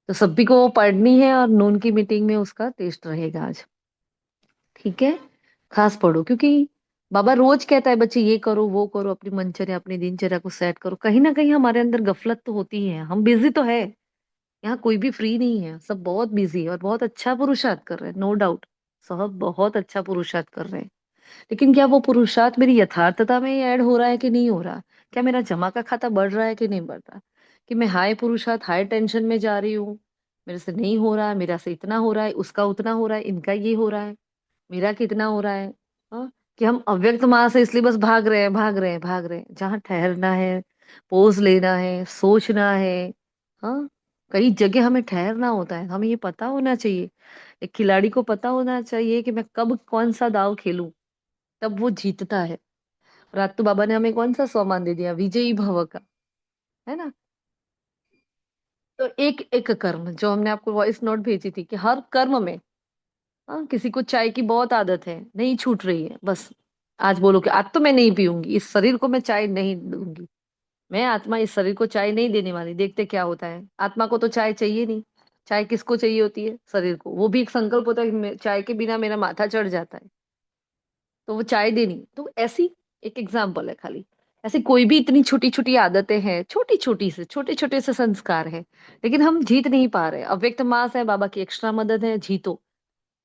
तो सभी को वो पढ़नी है और नून की मीटिंग में उसका टेस्ट रहेगा आज। ठीक है, खास पढ़ो। क्योंकि बाबा रोज कहता है बच्चे ये करो वो करो, अपनी मनचर्या अपनी दिनचर्या को सेट करो। कहीं ना कहीं हमारे अंदर गफलत तो होती ही है, हम बिजी तो है। यहाँ कोई भी फ्री नहीं है, सब बहुत बिजी है और बहुत अच्छा पुरुषार्थ कर रहे हैं, नो डाउट। सब बहुत अच्छा पुरुषार्थ कर रहे हैं। लेकिन क्या वो पुरुषार्थ मेरी यथार्थता में ऐड हो रहा है कि नहीं हो रहा? क्या मेरा जमा का खाता बढ़ रहा है कि नहीं बढ़ रहा? कि मैं हाई पुरुषार्थ हाई टेंशन में जा रही हूँ, मेरे से नहीं हो रहा है, मेरा से इतना हो रहा है, उसका उतना हो रहा है, इनका ये हो रहा है, मेरा कितना हो रहा है। हाँ, कि हम अव्यक्त माँ से इसलिए बस भाग रहे हैं, भाग रहे हैं, भाग रहे हैं, जहाँ ठहरना है, पोज लेना है, सोचना है। हाँ, कई जगह हमें ठहरना होता है, हमें ये पता होना चाहिए। एक खिलाड़ी को पता होना चाहिए कि मैं कब कौन सा दाव खेलूं, तब वो जीतता है। और आज तो बाबा ने हमें कौन सा सम्मान दे दिया, विजयी भव का, है ना। तो एक एक कर्म जो हमने आपको वॉइस नोट भेजी थी, कि हर कर्म में, हाँ, किसी को चाय की बहुत आदत है, नहीं छूट रही है, बस आज बोलो कि आज तो मैं नहीं पीऊंगी, इस शरीर को मैं चाय नहीं दूंगी। मैं आत्मा इस शरीर को चाय नहीं देने वाली, देखते क्या होता है। आत्मा को तो चाय चाहिए नहीं। चाय किसको चाहिए होती है? शरीर को। वो भी एक संकल्प होता है कि चाय के बिना मेरा माथा चढ़ जाता है, तो वो चाय देनी। तो ऐसी एक एग्जाम्पल है खाली। ऐसे कोई भी इतनी छोटी छोटी आदतें हैं, छोटी छोटी से छोटे छोटे से संस्कार है, लेकिन हम जीत नहीं पा रहे। अव्यक्त मास है, बाबा की एक्स्ट्रा मदद है, जीतो।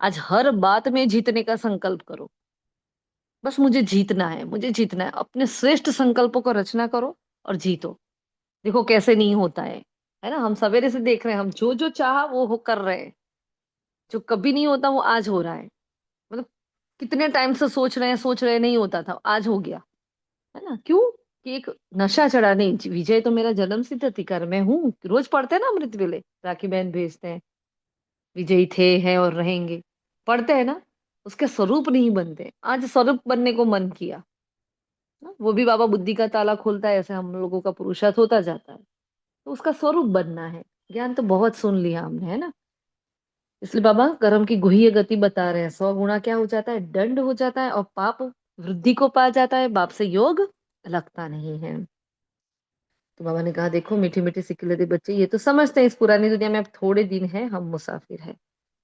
आज हर बात में जीतने का संकल्प करो। बस मुझे जीतना है, मुझे जीतना है, अपने श्रेष्ठ संकल्पों को रचना करो और जीतो। देखो कैसे नहीं होता है ना। हम सवेरे से देख रहे हैं, हम जो जो चाहा वो कर रहे हैं। जो कभी नहीं होता वो आज हो रहा है। मतलब कितने टाइम से सोच रहे हैं, नहीं होता था, आज हो गया। है ना, क्यों? कि एक नशा चढ़ा नहीं। विजय तो मेरा जन्म सिद्ध अधिकार, मैं हूँ। रोज पढ़ते हैं ना अमृत वेले, राखी बहन भेजते हैं, विजयी थे, हैं और रहेंगे। पढ़ते हैं ना। उसके स्वरूप नहीं बनते, आज स्वरूप बनने को मन किया ना, वो भी बाबा बुद्धि का ताला खोलता है, ऐसे हम लोगों का पुरुषार्थ होता जाता है। तो उसका स्वरूप बनना है। ज्ञान तो बहुत सुन लिया हमने, है ना। इसलिए बाबा कर्म की गुह्य गति बता रहे हैं। 100 गुना क्या हो जाता है? दंड हो जाता है, और पाप वृद्धि को पा जाता है, बाप से योग लगता नहीं है। तो बाबा ने कहा, देखो मीठी मीठी सिकिलते बच्चे, ये तो समझते हैं इस पुरानी दुनिया में अब थोड़े दिन है, हम मुसाफिर है।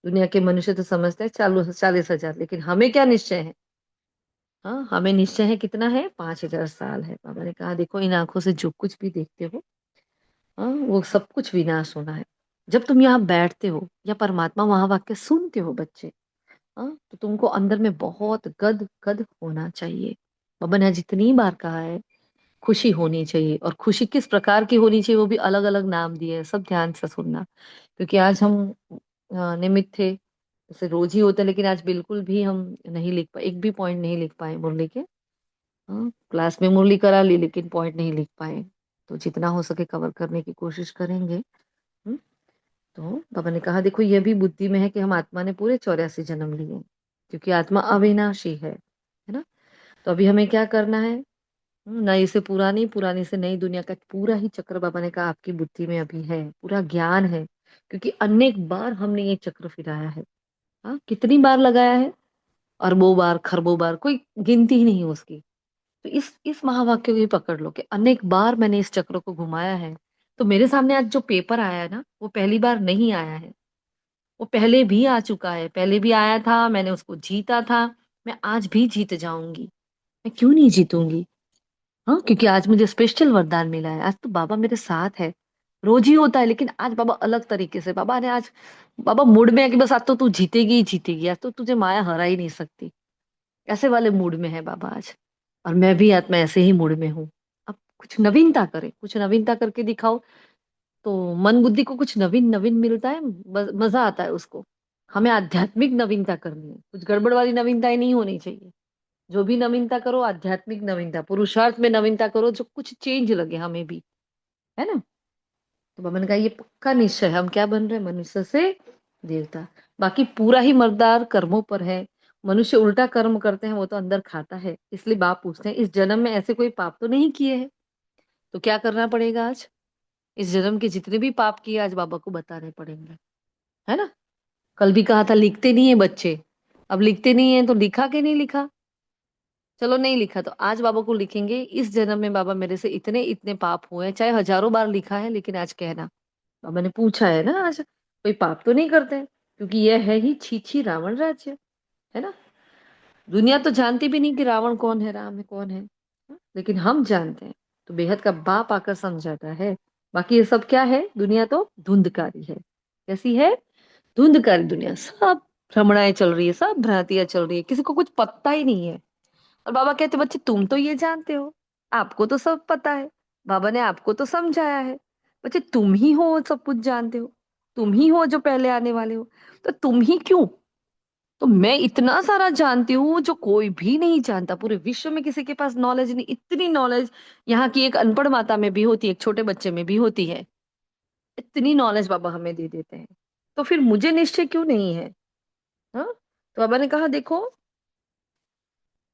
दुनिया के मनुष्य तो समझते हैं 40,000, लेकिन हमें क्या निश्चय है? हाँ, हमें निश्चय है कितना है? 5,000 साल है। बाबा ने कहा, देखो इन आंखों से जो कुछ भी देखते हो, हाँ, वो सब कुछ विनाश होना है। जब तुम यहाँ बैठते हो या परमात्मा महावाक्य सुनते हो बच्चे, हाँ, तो तुमको अंदर में बहुत गद गद होना चाहिए। बाबा ने जितनी बार कहा है, खुशी होनी चाहिए। और खुशी किस प्रकार की होनी चाहिए, वो भी अलग अलग नाम दिए हैं, सब ध्यान से सुनना। क्योंकि आज हम निमित्त थे, जैसे रोज ही होता है, लेकिन आज बिल्कुल भी हम नहीं लिख पाए, एक भी पॉइंट नहीं लिख पाए मुरली के। हाँ, क्लास में मुरली करा ली, लेकिन पॉइंट नहीं लिख पाए। तो जितना हो सके कवर करने की कोशिश करेंगे। हम्म, तो बाबा ने कहा, देखो ये भी बुद्धि में है कि हम आत्मा ने पूरे 84 जन्म लिए हैं, क्योंकि आत्मा अविनाशी है ना। तो अभी हमें क्या करना है? नई से पुरानी, पुरानी से नई दुनिया का पूरा ही चक्र बाबा ने कहा आपकी बुद्धि में अभी है, पूरा ज्ञान है। क्योंकि अनेक बार हमने ये चक्र फिराया है। हाँ, कितनी बार लगाया है? अरबों बार, खरबों बार, कोई गिनती ही नहीं है उसकी। तो इस महावाक्य को ही पकड़ लो कि अनेक बार मैंने इस चक्र को घुमाया है। तो मेरे सामने आज जो पेपर आया है ना, वो पहली बार नहीं आया है। वो पहले भी आ चुका है, पहले भी आया था, मैंने उसको जीता था। मैं आज भी जीत जाऊंगी। मैं क्यों नहीं जीतूंगी? हाँ, क्योंकि आज मुझे स्पेशल वरदान मिला है। आज तो बाबा मेरे साथ है। रोज ही होता है, लेकिन आज बाबा अलग तरीके से, बाबा ने आज, बाबा मूड में है कि बस आज तो तू जीतेगी ही जीतेगी, आज तो तुझे माया हरा ही नहीं सकती। ऐसे वाले मूड में है बाबा आज। और मैं भी आत्मा ऐसे ही मूड में हूँ। अब कुछ नवीनता करें, कुछ नवीनता करके दिखाओ। तो मन बुद्धि को कुछ नवीन नवीन मिलता है, मजा आता है उसको। हमें आध्यात्मिक नवीनता करनी है, कुछ गड़बड़ वाली नवीनताएं नहीं होनी चाहिए। जो भी नवीनता करो, आध्यात्मिक नवीनता, पुरुषार्थ में नवीनता करो, जो कुछ चेंज लगे हमें भी, है ना। तो बाबा ने कहा, ये पक्का निश्चय है, हम क्या बन रहे हैं? मनुष्य से देवता। बाकी पूरा ही मर्दार कर्मों पर है। मनुष्य उल्टा कर्म करते हैं, वो तो अंदर खाता है। इसलिए बाप पूछते हैं, इस जन्म में ऐसे कोई पाप तो नहीं किए हैं? तो क्या करना पड़ेगा आज? इस जन्म के जितने भी पाप किए, आज बाबा को बताने पड़ेंगे, है ना। कल भी कहा था लिखते नहीं है बच्चे। अब लिखते नहीं है तो लिखा कि नहीं लिखा? चलो नहीं लिखा तो आज बाबा को लिखेंगे, इस जन्म में बाबा मेरे से इतने इतने पाप हुए हैं, चाहे हजारों बार लिखा है, लेकिन आज कहना। बाबा ने पूछा है ना, आज कोई पाप तो नहीं करते हैं, क्योंकि यह है ही छी छी रावण राज्य, है ना। दुनिया तो जानती भी नहीं कि रावण कौन है, राम है कौन है, लेकिन हम जानते हैं। तो बेहद का बाप आकर समझाता है। बाकी ये सब क्या है? दुनिया तो धुंधकारी है। कैसी है? धुंधकारी दुनिया, सब भ्रमणाएं चल रही है, सब भ्रांतियां चल रही है, किसी को कुछ पता ही नहीं है। और बाबा कहते, बच्चे तुम तो ये जानते हो, आपको तो सब पता है, बाबा ने आपको तो समझाया है। बच्चे तुम ही हो सब कुछ जानते हो। तुम ही हो जो पहले आने वाले हो। तो तुम ही क्यों? तो मैं इतना सारा जानती हूँ जो कोई भी नहीं जानता, पूरे विश्व में किसी के पास नॉलेज नहीं, इतनी नॉलेज यहाँ की एक अनपढ़ माता में भी होती है, एक छोटे बच्चे में भी होती है। इतनी नॉलेज बाबा हमें दे देते हैं। तो फिर मुझे निश्चय क्यों नहीं है? हाँ। तो बाबा ने कहा देखो,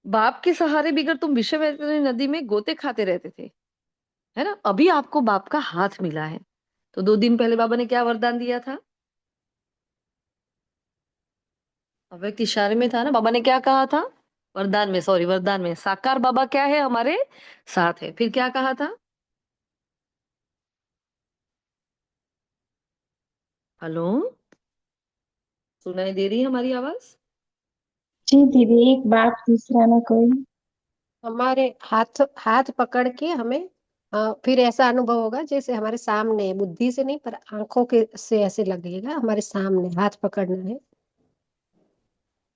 बाप के सहारे बिगर तुम विश्ववेश्वरी नदी में गोते खाते रहते थे, है ना? अभी आपको बाप का हाथ मिला है। तो 2 दिन पहले बाबा ने क्या वरदान दिया था? अव्यक्त इशारे में था ना, बाबा ने क्या कहा था? वरदान में, सॉरी, वरदान में साकार बाबा क्या है? हमारे साथ है। फिर क्या कहा था? हेलो, सुनाई दे रही है हमारी आवाज? जी दीदी, एक बाप दूसरा ना कोई। हमारे हाथ हाथ पकड़ के हमें फिर ऐसा अनुभव होगा जैसे हमारे सामने है, बुद्धि से नहीं पर आंखों के से ऐसे लगेगा हमारे सामने हाथ पकड़ना है।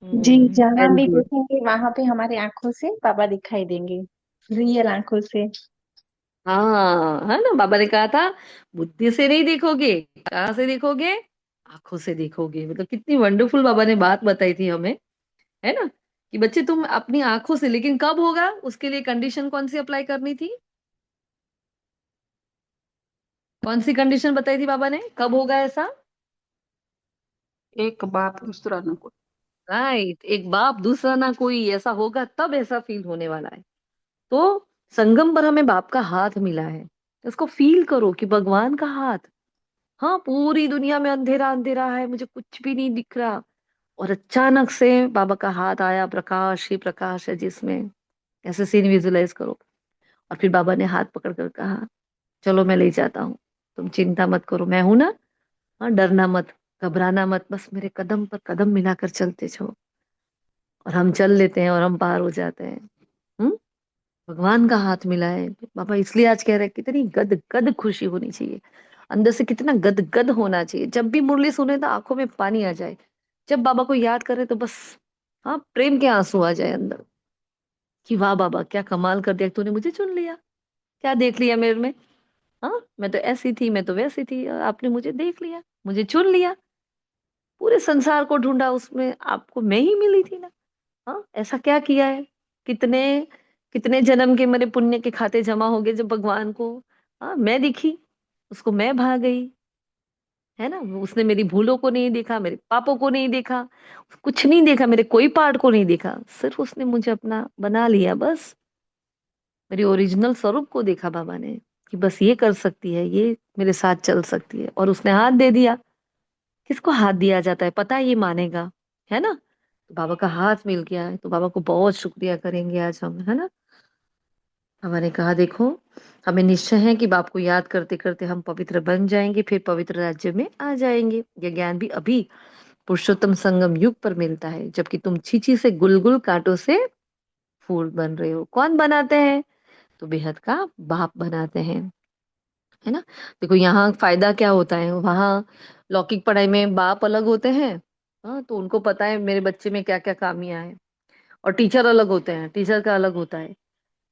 जी, जहाँ वेरी भी गुड। देखेंगे वहां पे हमारे आंखों से बाबा दिखाई देंगे, रियल आंखों से। हाँ, है ना, बाबा ने कहा था बुद्धि से नहीं देखोगे, कहाँ से देखोगे? आंखों से देखोगे। मतलब कितनी वंडरफुल बाबा ने बात बताई थी हमें, है ना? कि बच्चे तुम अपनी आंखों से, लेकिन कब होगा उसके लिए कंडीशन कौन सी अप्लाई करनी थी? कौन सी कंडीशन बताई थी बाबा ने, कब होगा ऐसा? एक बाप दूसरा न कोई। राइट, एक बाप दूसरा ना कोई, ऐसा होगा तब ऐसा फील होने वाला है। तो संगम पर हमें बाप का हाथ मिला है, तो उसको फील करो कि भगवान का हाथ। हाँ, पूरी दुनिया में अंधेरा अंधेरा है, मुझे कुछ भी नहीं दिख रहा, और अचानक से बाबा का हाथ आया, प्रकाश ही प्रकाश है जिसमें। ऐसे सीन विजुलाइज करो। और फिर बाबा ने हाथ पकड़ कर कहा, चलो मैं ले जाता हूँ, तुम चिंता मत करो, मैं हूं ना। हाँ, डरना मत, घबराना मत, बस मेरे कदम पर कदम मिलाकर चलते जाओ। और हम चल लेते हैं और हम पार हो जाते हैं। हम्म। भगवान का हाथ मिला है तो बाबा इसलिए आज कह रहे हैं, कितनी गद गद खुशी होनी चाहिए, अंदर से कितना गद गद होना चाहिए। जब भी मुरली सुने तो आंखों में पानी आ जाए, जब बाबा को याद करे तो बस, हाँ, प्रेम के आंसू आ जाए अंदर, कि वाह बाबा क्या कमाल कर दिया, तूने मुझे चुन लिया, क्या देख लिया मेरे में। हाँ, मैं तो ऐसी थी, मैं तो वैसी थी, और आपने मुझे देख लिया, मुझे चुन लिया। पूरे संसार को ढूंढा, उसमें आपको मैं ही मिली थी ना। हाँ, ऐसा क्या किया है? कितने कितने जन्म के मेरे पुण्य के खाते जमा हो गए जब भगवान को, हाँ, मैं दिखी, उसको मैं भा गई, है ना? उसने मेरी भूलों को नहीं देखा, मेरे पापों को नहीं देखा, कुछ नहीं देखा, मेरे कोई पार्ट को नहीं देखा, सिर्फ उसने मुझे अपना बना लिया बस। मेरी ओरिजिनल स्वरूप को देखा बाबा ने, कि बस ये कर सकती है, ये मेरे साथ चल सकती है, और उसने हाथ दे दिया। किसको हाथ दिया जाता है पता है, ये मानेगा, है ना? तो बाबा का हाथ मिल गया है, तो बाबा को बहुत शुक्रिया करेंगे आज हम, है ना? हमारे कहा देखो, हमें निश्चय है कि बाप को याद करते करते हम पवित्र बन जाएंगे, फिर पवित्र राज्य में आ जाएंगे। यह ज्ञान भी अभी पुरुषोत्तम संगम युग पर मिलता है, जबकि तुम छीछी से गुलगुल कांटों से फूल बन रहे हो। कौन बनाते हैं? तो बेहद का बाप बनाते हैं, है ना? देखो यहाँ फायदा क्या होता है, वहां लौकिक पढ़ाई में बाप अलग होते हैं, हाँ, तो उनको पता है मेरे बच्चे में क्या क्या खामियां हैं, और टीचर अलग होते हैं, टीचर का अलग होता है।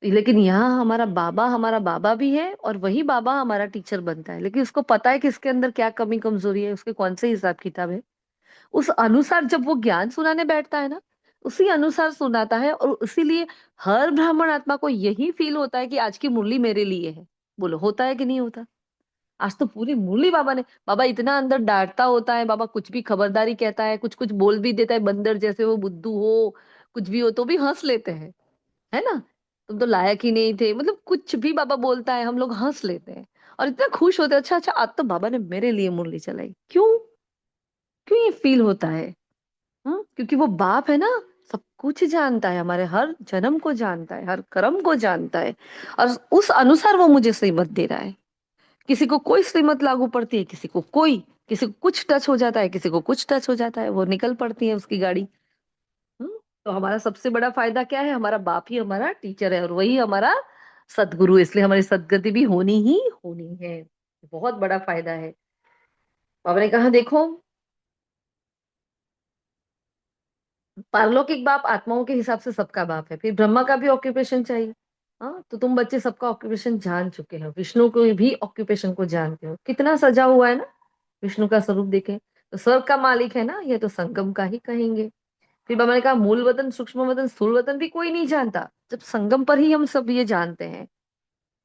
लेकिन यहाँ हमारा बाबा भी है, और वही बाबा हमारा टीचर बनता है, लेकिन उसको पता है कि इसके अंदर क्या कमी कमजोरी है, उसके कौन से हिसाब किताब है। उस अनुसार जब वो ज्ञान सुनाने बैठता है ना, उसी अनुसार सुनाता है, और इसीलिए हर ब्राह्मण आत्मा को यही फील होता है कि आज की मुरली मेरे लिए है। बोलो, होता है कि नहीं होता? आज तो पूरी मुरली बाबा ने, बाबा इतना अंदर डांटता होता है, बाबा कुछ भी खबरदारी कहता है, कुछ कुछ बोल भी देता है, बंदर जैसे हो, बुद्धू हो, कुछ भी हो, तो भी हंस लेते हैं, है ना? तुम तो लायक ही नहीं थे, मतलब कुछ भी बाबा बोलता है हम लोग हंस लेते हैं, और इतना खुश होते हैं, अच्छा अच्छा आज तो बाबा ने मेरे लिए मुरली चलाई। क्यों? क्यों ये फील होता है? क्योंकि वो बाप है ना, सब कुछ जानता है, हमारे हर जन्म को जानता है, हर कर्म को जानता है, और उस अनुसार वो मुझे श्रीमत दे रहा है। किसी को कोई श्रीमत लागू पड़ती है, किसी को कोई, किसी को कुछ टच हो जाता है, किसी को कुछ टच हो जाता है, वो निकल पड़ती है उसकी गाड़ी। तो हमारा सबसे बड़ा फायदा क्या है? हमारा बाप ही हमारा टीचर है, और वही हमारा सदगुरु, इसलिए हमारी सदगति भी होनी ही होनी है। बहुत बड़ा फायदा है। बाबा ने कहा देखो, पारलौकिक बाप आत्माओं के हिसाब से सबका बाप है, फिर ब्रह्मा का भी ऑक्यूपेशन चाहिए। हाँ, तो तुम बच्चे सबका ऑक्यूपेशन जान चुके हो, विष्णु को भी ऑक्यूपेशन को जानते हो, कितना सजा हुआ है ना। विष्णु का स्वरूप देखें तो स्वर्ग का मालिक है ना, ये तो संगम का ही कहेंगे। फिर बाबा ने कहा मूल वतन, सूक्ष्म वतन, स्थूल वतन भी कोई नहीं जानता, जब संगम पर ही हम सब ये जानते हैं।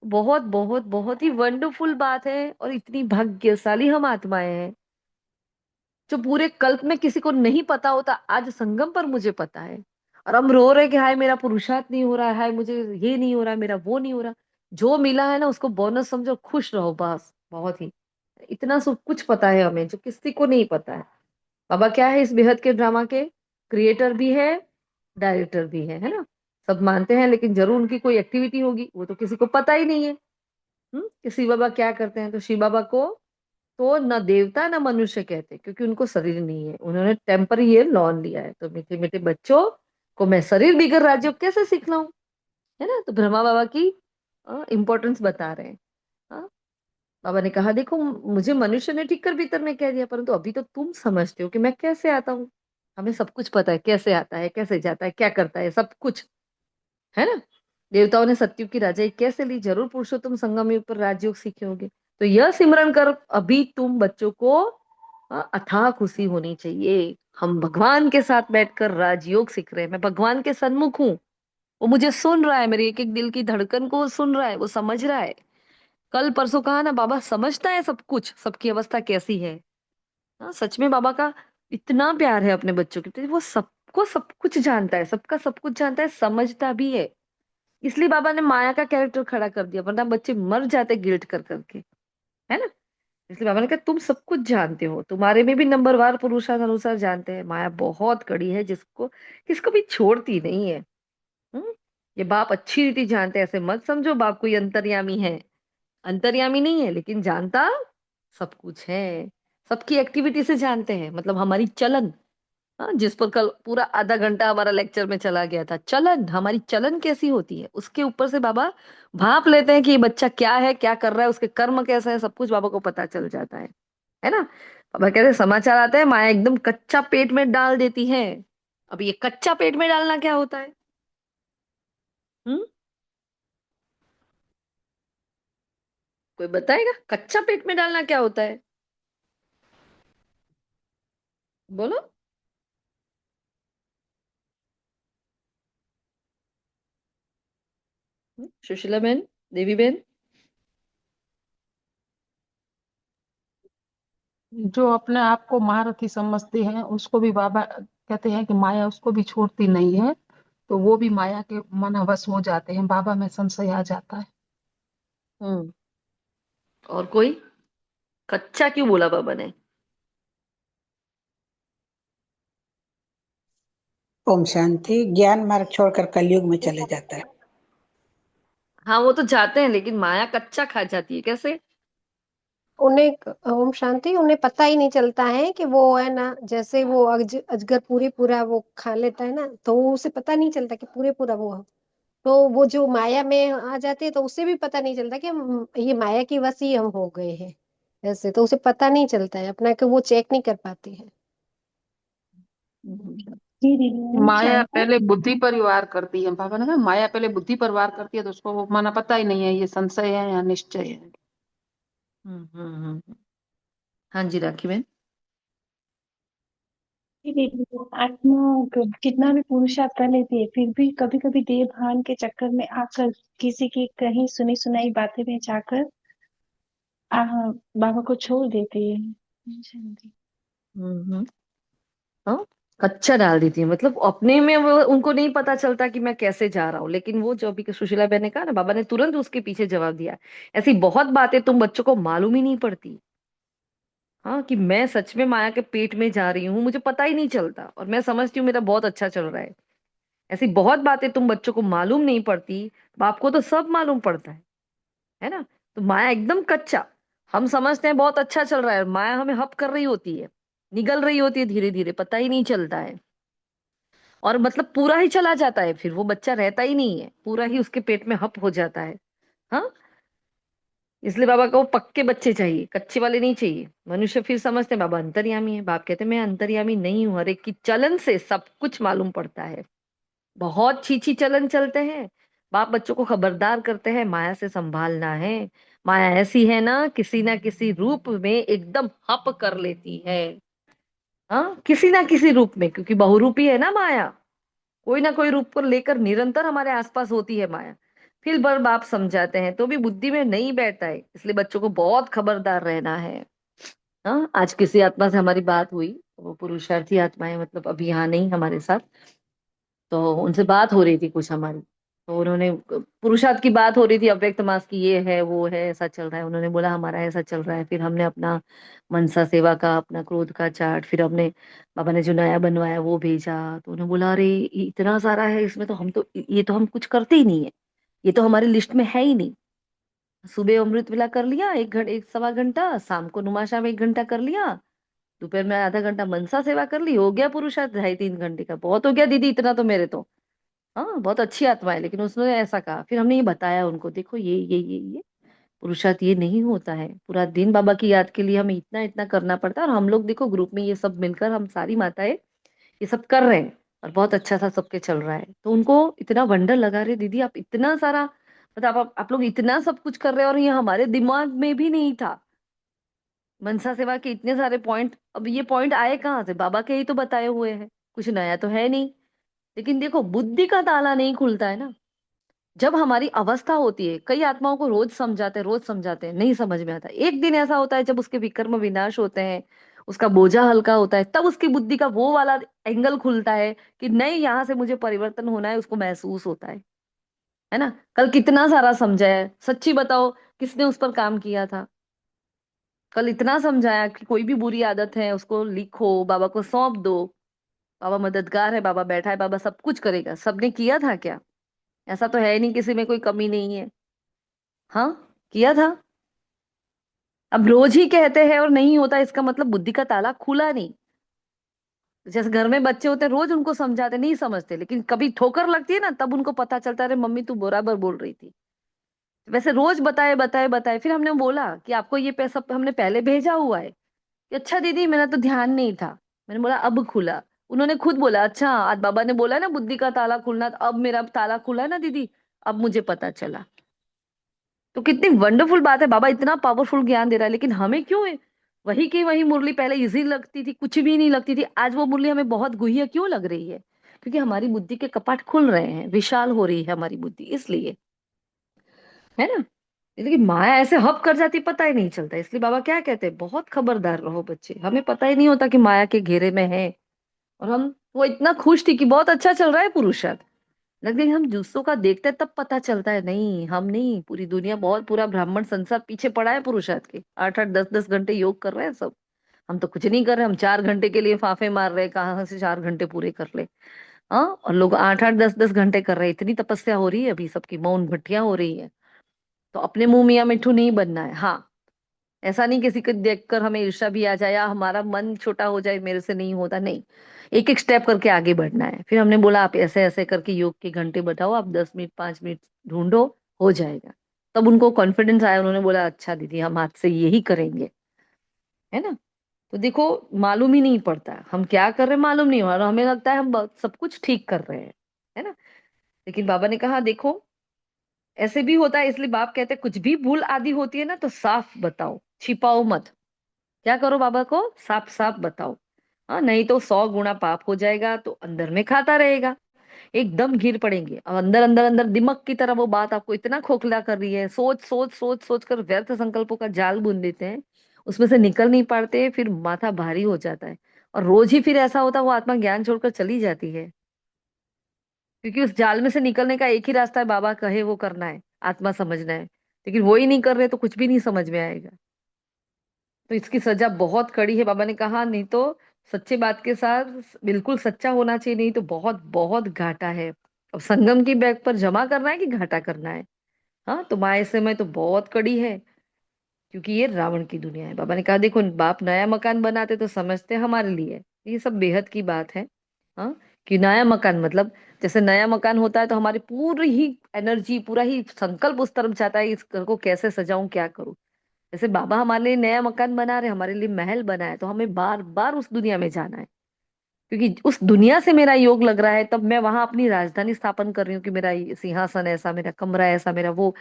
बहुत बहुत बहुत ही वंडरफुल बात है, और इतनी भाग्यशाली हम आत्माएं हैं जो पूरे कल्प में किसी को नहीं पता होता, आज संगम पर मुझे पता है। और हम रो रहे कि हाय मेरा पुरुषार्थ नहीं हो रहा है, हाय मुझे ये नहीं हो रहा, मेरा वो नहीं हो रहा। जो मिला है ना उसको बोनस समझो, खुश रहो बस। बहुत ही इतना सब कुछ पता है हमें जो किसी को नहीं पता है। बाबा क्या है, इस बेहद के ड्रामा के क्रिएटर भी है, डायरेक्टर भी है ना। सब मानते हैं, लेकिन जरूर उनकी कोई एक्टिविटी होगी वो तो किसी को पता ही नहीं है। कि शिव बाबा क्या करते हैं, तो शिव बाबा को तो न देवता न मनुष्य कहते, क्योंकि उनको शरीर नहीं है, उन्होंने टेम्पररी ये लॉन लिया है। तो मीठे मीठे बच्चों को मैं शरीर बिगर राज्य कैसे सिखलाऊं, है ना। तो ब्रह्मा बाबा की इंपॉर्टेंस बता रहे हैं। हाँ, बाबा ने कहा देखो मुझे मनुष्य ने ठीक कर भीतर में कह दिया, परंतु अभी तो तुम समझते हो कि मैं कैसे आता हूँ। हमें सब कुछ पता है, कैसे आता है, कैसे जाता है, क्या करता है, सब कुछ है ना। देवताओं ने सतयुग की राजाई कैसे ली, जरूर पुरुषोत्तम संगम युग पर राजयोग सीखे होंगे। तो यह सिमरन कर अभी तुम बच्चों को अथाह खुशी होनी चाहिए। हम भगवान के साथ बैठकर राजयोग सीख रहे हैं, मैं भगवान के सन्मुख हूँ, वो मुझे सुन रहा है, मेरी एक एक दिल की धड़कन को वो सुन रहा है, वो समझ रहा है। कल परसों कहा ना बाबा समझता है सब कुछ, सबकी अवस्था कैसी है। हाँ, सच में बाबा का इतना प्यार है अपने बच्चों के प्रति, वो सबको सब कुछ जानता है, सबका सब कुछ जानता है, समझता भी है। इसलिए बाबा ने माया का कैरेक्टर खड़ा कर दिया, वरना बच्चे मर जाते गिल्ट कर करके, है ना। इसलिए बाबा ने कहा तुम सब कुछ जानते हो, तुम्हारे में भी नंबरवार पुरुषार्थ अनुसार जानते हैं। माया बहुत कड़ी है, जिसको किसको भी छोड़ती नहीं है। हम्म ये बाप अच्छी रीति जानते हैं, ऐसे मत समझो बाप कोई अंतर्यामी है। अंतर्यामी नहीं है, लेकिन जानता सब कुछ है। सबकी एक्टिविटी से जानते हैं, मतलब हमारी चलन। हाँ, जिस पर कल पूरा आधा घंटा हमारा लेक्चर में चला गया था, चलन, हमारी चलन कैसी होती है उसके ऊपर से बाबा भाप लेते हैं कि ये बच्चा क्या है, क्या कर रहा है, उसके कर्म कैसे है, सब कुछ बाबा को पता चल जाता है ना। बाबा कहते हैं समाचार आते हैं माया एकदम कच्चा पेट में डाल देती है। अब ये कच्चा पेट में डालना क्या होता है? हम्म कोई बताएगा कच्चा पेट में डालना क्या होता है? बोलो। सुशीला बहन, देवी बहन। जो अपने आप को महारथी समझते हैं उसको भी बाबा कहते हैं कि माया उसको भी छोड़ती नहीं है, तो वो भी माया के मनवश हो जाते हैं, बाबा में संशय आ जाता है। हम्म और कोई कच्चा क्यों बोला बाबा ने? ओम शांति। ज्ञान मार्ग छोड़कर कलयुग में चले जाता है। हाँ वो तो जाते हैं, लेकिन माया कच्चा खा जाती है कैसे? उन्हें ओम शांति, उन्हें पता ही नहीं चलता है कि वो है ना, जैसे वो अजगर पूरे पूरा वो खा लेता है ना, तो वो उसे पता नहीं चलता कि पूरे पूरा वो है। तो वो जो माया में आ जाते हैं तो उसे भी पता नहीं चलता कि ये माया की वश ही हम हो गए हैं। ऐसे तो उसे पता नहीं चलता है अपना, कि वो चेक नहीं कर पाती है। जी दीदी, ओम माया शांति। पहले बुद्धि पर वार करती है, बाबा ने कहा माया पहले बुद्धि पर वार करती है, तो उसको वो माना पता ही नहीं है ये संशय है या निश्चय है। हाँ जी राखी बहन। जी दीदी, आत्मा कितना भी पुरुषार्थ कर लेती है, फिर भी कभी कभी देह भान के चक्कर में आकर किसी की कहीं सुनी सुनाई बातें में जाकर आ, बाबा को छोड़ देती है। ओम शांति। हम्म हाँ, कच्चा डाल देती है, मतलब अपने में वो उनको नहीं पता चलता कि मैं कैसे जा रहा हूँ। लेकिन वो जो अभी सुशीला बहन ने कहा ना, बाबा ने तुरंत उसके पीछे जवाब दिया। ऐसी बहुत बातें तुम बच्चों को मालूम ही नहीं पड़ती। हाँ, कि मैं सच में माया के पेट में जा रही हूँ, मुझे पता ही नहीं चलता, और मैं समझती हूँ मेरा बहुत अच्छा चल रहा है। ऐसी बहुत बातें तुम बच्चों को मालूम नहीं पड़ती, बाप को तो सब मालूम पड़ता है ना। तो माया एकदम कच्चा, हम समझते हैं बहुत अच्छा चल रहा है, माया हमें हप कर रही होती है, निगल रही होती है धीरे धीरे, पता ही नहीं चलता है। और मतलब पूरा ही चला जाता है, फिर वो बच्चा रहता ही नहीं है, पूरा ही उसके पेट में हप हो जाता है। हाँ, इसलिए बाबा को पक्के बच्चे चाहिए, कच्चे वाले नहीं चाहिए। मनुष्य फिर समझते हैं बाबा अंतर्यामी है, बाप कहते हैं मैं अंतर्यामी नहीं हूँ, हर एक की चलन से सब कुछ मालूम पड़ता है। बहुत छीछी चलन चलते हैं, बाप बच्चों को खबरदार करते हैं माया से संभालना है। माया ऐसी है ना किसी रूप में एकदम हप कर लेती है। हाँ, किसी ना किसी रूप में, क्योंकि बहुरूपी है ना माया। कोई ना कोई रूप को लेकर निरंतर हमारे आसपास होती है माया। फिर बार बाप समझाते हैं तो भी बुद्धि में नहीं बैठता है, इसलिए बच्चों को बहुत खबरदार रहना है। हाँ, आज किसी आत्मा से हमारी बात हुई, वो पुरुषार्थी आत्मा है, मतलब अभी यहाँ नहीं हमारे साथ। तो उनसे बात हो रही थी कुछ हमारी। तो उन्होंने पुरुषार्थ की बात हो रही थी, अव्यक्त मास की, ये है वो है, ऐसा चल रहा है। उन्होंने बोला हमारा ऐसा चल रहा है। फिर हमने अपना मनसा सेवा का, अपना क्रोध का चार्ट, फिर हमने बाबा ने जो नया बनवाया वो भेजा। तो उन्होंने बोला अरे ये इतना सारा है इसमें, तो हम तो ये तो हम कुछ करते ही नहीं है, ये तो हमारी लिस्ट में है ही नहीं। सुबह अमृत वेला कर लिया 1 घंटा, 1 सवा घंटा, शाम को नुमाशा में 1 घंटा कर लिया, दोपहर में आधा घंटा मनसा सेवा कर ली, हो गया पुरुषार्थ 2.5-3 घंटे का। बहुत हो गया दीदी, इतना तो मेरे तो। हाँ, बहुत अच्छी आत्मा है, लेकिन उसने ऐसा कहा। फिर हमने ये बताया उनको, देखो ये पुरुषार्थ ये नहीं होता है। पूरा दिन बाबा की याद के लिए हमें इतना इतना करना पड़ता है, और हम लोग देखो ग्रुप में ये सब मिलकर, हम सारी माताएं ये सब कर रहे हैं, और बहुत अच्छा सा सबके चल रहा है। तो उनको इतना वंडर लगा, रहे दीदी आप इतना सारा, मतलब आप लोग इतना सब कुछ कर रहे हैं और ये हमारे दिमाग में भी नहीं था। मनसा सेवा के इतने सारे पॉइंट, अब ये पॉइंट आए कहाँ से? बाबा के ही तो बताए हुए हैं, कुछ नया तो है नहीं। लेकिन देखो बुद्धि का ताला नहीं खुलता है ना, जब हमारी अवस्था होती है। कई आत्माओं को रोज समझाते हैं, नहीं समझ में आता। एक दिन ऐसा होता है जब उसके विकर्म विनाश होते हैं, उसका बोझा हल्का होता है, तब उसकी बुद्धि का वो वाला एंगल खुलता है कि नहीं, यहाँ से मुझे परिवर्तन होना है, उसको महसूस होता है ना। कल कितना सारा समझाया, सच्ची बताओ किसने उस पर काम किया था? कल इतना समझाया कि कोई भी बुरी आदत है उसको लिखो, बाबा को सौंप दो, बाबा मददगार है, बाबा बैठा है, बाबा सब कुछ करेगा। सबने किया था क्या? ऐसा तो है नहीं, किसी में कोई कमी नहीं है। हाँ, किया था। अब रोज ही कहते हैं और नहीं होता, इसका मतलब बुद्धि का ताला खुला नहीं। जैसे घर में बच्चे होते हैं, रोज उनको समझाते, नहीं समझते, लेकिन कभी ठोकर लगती है ना, तब उनको पता चलता है अरे मम्मी तू बराबर बोल रही थी। वैसे रोज बताए बताए बताए, फिर हमने बोला कि आपको ये पैसा हमने पहले भेजा हुआ है। कि अच्छा दीदी, मेरा तो ध्यान नहीं था। मैंने बोला अब खुला। उन्होंने खुद बोला अच्छा, आज बाबा ने बोला ना बुद्धि का ताला खुलना, तो अब मेरा ताला खुला है ना दीदी, अब मुझे पता चला। तो कितनी वंडरफुल बात है, बाबा इतना पावरफुल ज्ञान दे रहा है, लेकिन हमें क्यों है? वही की वही मुरली पहले इजी लगती थी, कुछ भी नहीं लगती थी, आज वो मुरली हमें बहुत गुह्य क्यों लग रही है? क्योंकि हमारी बुद्धि के कपाट खुल रहे हैं, विशाल हो रही है हमारी बुद्धि, इसलिए। है ना। लेकिन माया ऐसे हप कर जाती, पता ही नहीं चलता। इसलिए बाबा क्या कहते हैं, बहुत खबरदार रहो बच्चे, हमें पता ही नहीं होता कि माया के घेरे में है। और हम, वो इतना खुश थी कि बहुत अच्छा चल रहा है पुरुषार्थ, लेकिन हम दूसरों का देखते हैं तब पता चलता है नहीं, हम नहीं, पूरी दुनिया, बहुत पूरा ब्राह्मण संसार पीछे पड़ा है पुरुषार्थ के। 8-8 10-10 घंटे योग कर रहे हैं सब। हम तो कुछ नहीं कर रहे, हम 4 घंटे के लिए फाफे मार रहे हैं, कहाँ से 4 घंटे पूरे कर ले। हाँ, और लोग 8-8 10-10 घंटे कर रहे हैं, इतनी तपस्या हो रही है अभी सबकी, मौन भट्टियां हो रही है। तो अपने मुंह मियां मिट्ठू नहीं बनना है। हाँ, ऐसा नहीं किसी को देखकर हमें ईर्ष्या भी आ जाए या हमारा मन छोटा हो जाए, मेरे से नहीं होता, नहीं। एक एक स्टेप करके आगे बढ़ना है। फिर हमने बोला आप ऐसे ऐसे करके योग के घंटे बढ़ाओ, आप 10 मिनट 5 मिनट ढूंढो, हो जाएगा। तब उनको कॉन्फिडेंस आया, उन्होंने बोला अच्छा दीदी हम आज से यही करेंगे। है ना। तो देखो, मालूम ही नहीं पड़ता हम क्या कर रहे हैं, मालूम नहीं हो रहा, हमें लगता है हम सब कुछ ठीक कर रहे हैं। है ना। लेकिन बाबा ने कहा देखो, ऐसे भी होता है, इसलिए बाप कहते हैं कुछ भी भूल आदि होती है ना, तो साफ बताओ, छिपाओ मत। क्या करो, बाबा को साफ साफ बताओ। हाँ, नहीं तो 100 गुना पाप हो जाएगा, तो अंदर में खाता रहेगा, एकदम गिर पड़ेंगे। और अंदर अंदर अंदर दिमक की तरह वो बात आपको इतना खोखला कर रही है, सोच सोच सोच सोच कर व्यर्थ संकल्पों का जाल बुन देते हैं, उसमें से निकल नहीं पाते, फिर माथा भारी हो जाता है। और रोज ही फिर ऐसा होता है, वो आत्मा ज्ञान छोड़कर चली जाती है, क्योंकि उस जाल में से निकलने का एक ही रास्ता है, बाबा कहे वो करना है, आत्मा समझना है। लेकिन वो ही नहीं कर रहे तो कुछ भी नहीं समझ में आएगा। तो इसकी सजा बहुत कड़ी है। बाबा ने कहा नहीं तो सच्चे बात के साथ बिल्कुल सच्चा होना चाहिए, नहीं तो बहुत बहुत घाटा है। अब संगम की बैग पर जमा करना है कि घाटा करना है? हाँ, तो माँ ऐसे में तो बहुत कड़ी है, क्योंकि ये रावण की दुनिया है। बाबा ने कहा देखो, बाप नया मकान बनाते तो समझते हमारे लिए, ये सब बेहद की बात है। हाँ, कि नया मकान मतलब, जैसे नया मकान होता है तो हमारी पूरी ही एनर्जी, पूरा ही संकल्प उस तरफ जाता है, इस घर को कैसे सजाऊं, क्या करूं। जैसे बाबा हमारे लिए नया मकान बना रहे, हमारे लिए महल बना है, तो हमें बार बार उस दुनिया में जाना है। क्योंकि उस दुनिया से मेरा योग लग रहा है, तब मैं वहां अपनी राजधानी स्थापन कर रही हूँ कि मेरा ये सिंहासन ऐसा, मेरा कमरा ऐसा, मेरा वो।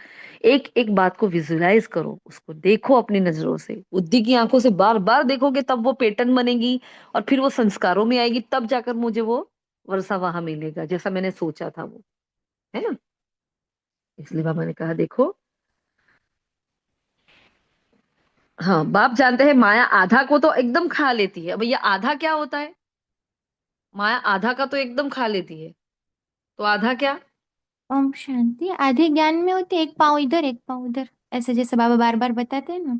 एक एक बात को विजुलाइज करो, उसको देखो अपनी नजरों से, बुद्धि की आंखों से बार बार देखोगे तब वो पैटर्न बनेगी, और फिर वो संस्कारों में आएगी, तब जाकर मुझे वो वर्षा वहां मिलेगा जैसा मैंने सोचा था वो, है ना। इसलिए बाबा ने कहा देखो, हाँ बाप जानते हैं माया आधा को तो एकदम खा लेती है। अब ये आधा क्या होता है? माया आधा का तो एकदम खा लेती है, तो आधा क्या? ओम शांति। आधे ज्ञान में होते, एक पाँव इधर एक पाँव उधर, ऐसे जैसे बाबा बार बार बताते हैं ना।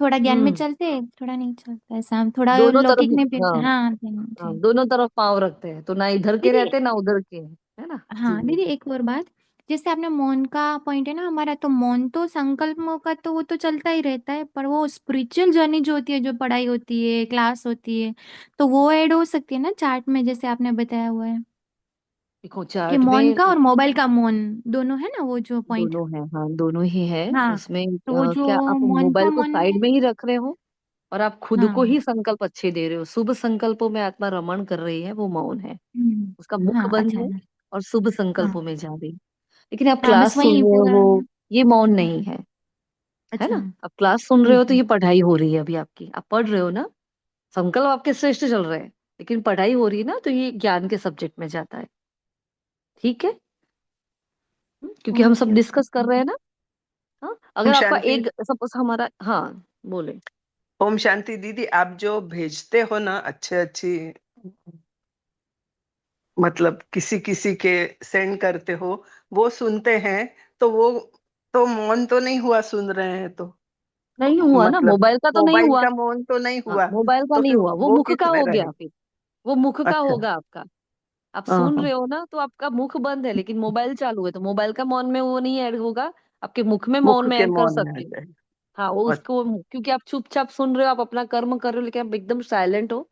थोड़ा ज्ञान में हम्म। चलते, थोड़ा नहीं चलता, ऐसा हम थोड़ा दोनों लौकिक तरफ। में भी। हाँ। हाँ ध्यान हाँ, जी। दोनों तरफ पाँव रखते हैं, तो ना इधर के दीदी, रहते ना उधर के, है ना। जी हाँ जी। दीदी एक और बात। जैसे आपने मौन का पॉइंट है ना हमारा, तो मौन तो संकल्पों का तो वो तो चलता ही रहता है, पर वो स्पिरिचुअल जर्नी जो होती है, जो पढ़ाई होती है, क्लास होती है, तो वो ऐड हो सकती है ना चार्ट में, जैसे आपने बताया हुआ है देखो कि चार्ट मौन में का और मोबाइल का मौन दोनों है ना, वो जो पॉइंट। दोनों है, हाँ दोनों ही है। हाँ, उसमें तो वो जो क्या आप मौन का मोबाइल को मौन साइड में। में ही रख रहे हो और आप खुद को हाँ। ही संकल्प अच्छे दे रहे हो? शुभ संकल्पों में आत्मा रमण कर रही है, वो मौन है। उसका मुख हाँ बंद अच्छा है है। और शुभ हाँ संकल्पों में जा रही है। लेकिन आप हाँ, क्लास बस सुन वही रहे पूरा। हो, ये मौन हाँ, नहीं है अच्छा। ना। आप क्लास सुन रहे जी हो तो जी। ये पढ़ाई हो रही है, अभी आपकी आप पढ़ रहे हो ना, संकल्प आपके श्रेष्ठ चल रहे हैं, लेकिन पढ़ाई हो रही है ना, तो ये ज्ञान के सब्जेक्ट में जाता है। ठीक है। क्योंकि हम ओके सब डिस्कस कर ओके। रहे हैं ना। हाँ, ओम अगर आपका शांति। एक सपोज हमारा, हाँ बोले। ओम शांति दीदी, आप जो भेजते हो ना अच्छे अच्छी, मतलब किसी किसी के सेंड करते हो, वो सुनते हैं, तो वो तो मौन तो नहीं हुआ सुन रहे हैं तो, नहीं हुआ ना, मतलब मोबाइल का तो नहीं मोबाइल हुआ। का मौन तो नहीं हाँ, हुआ, मोबाइल का तो नहीं फिर हुआ, वो वो मुख का किस में हो रहे? गया फिर। वो मुख का अच्छा। होगा आपका। आप हाँ सुन हाँ। रहे हो ना, तो आपका मुख बंद है, लेकिन मोबाइल चालू है, तो मोबाइल का मौन में वो नहीं ऐड होगा। आपके मुख में मौन मुख में के ऐड कर मौन में आ सकते हो। जाए। हाँ, वो अच्छा। उसको, क्योंकि आप चुपचाप सुन रहे हो, आप अपना कर्म कर रहे हो, लेकिन आप एकदम साइलेंट हो।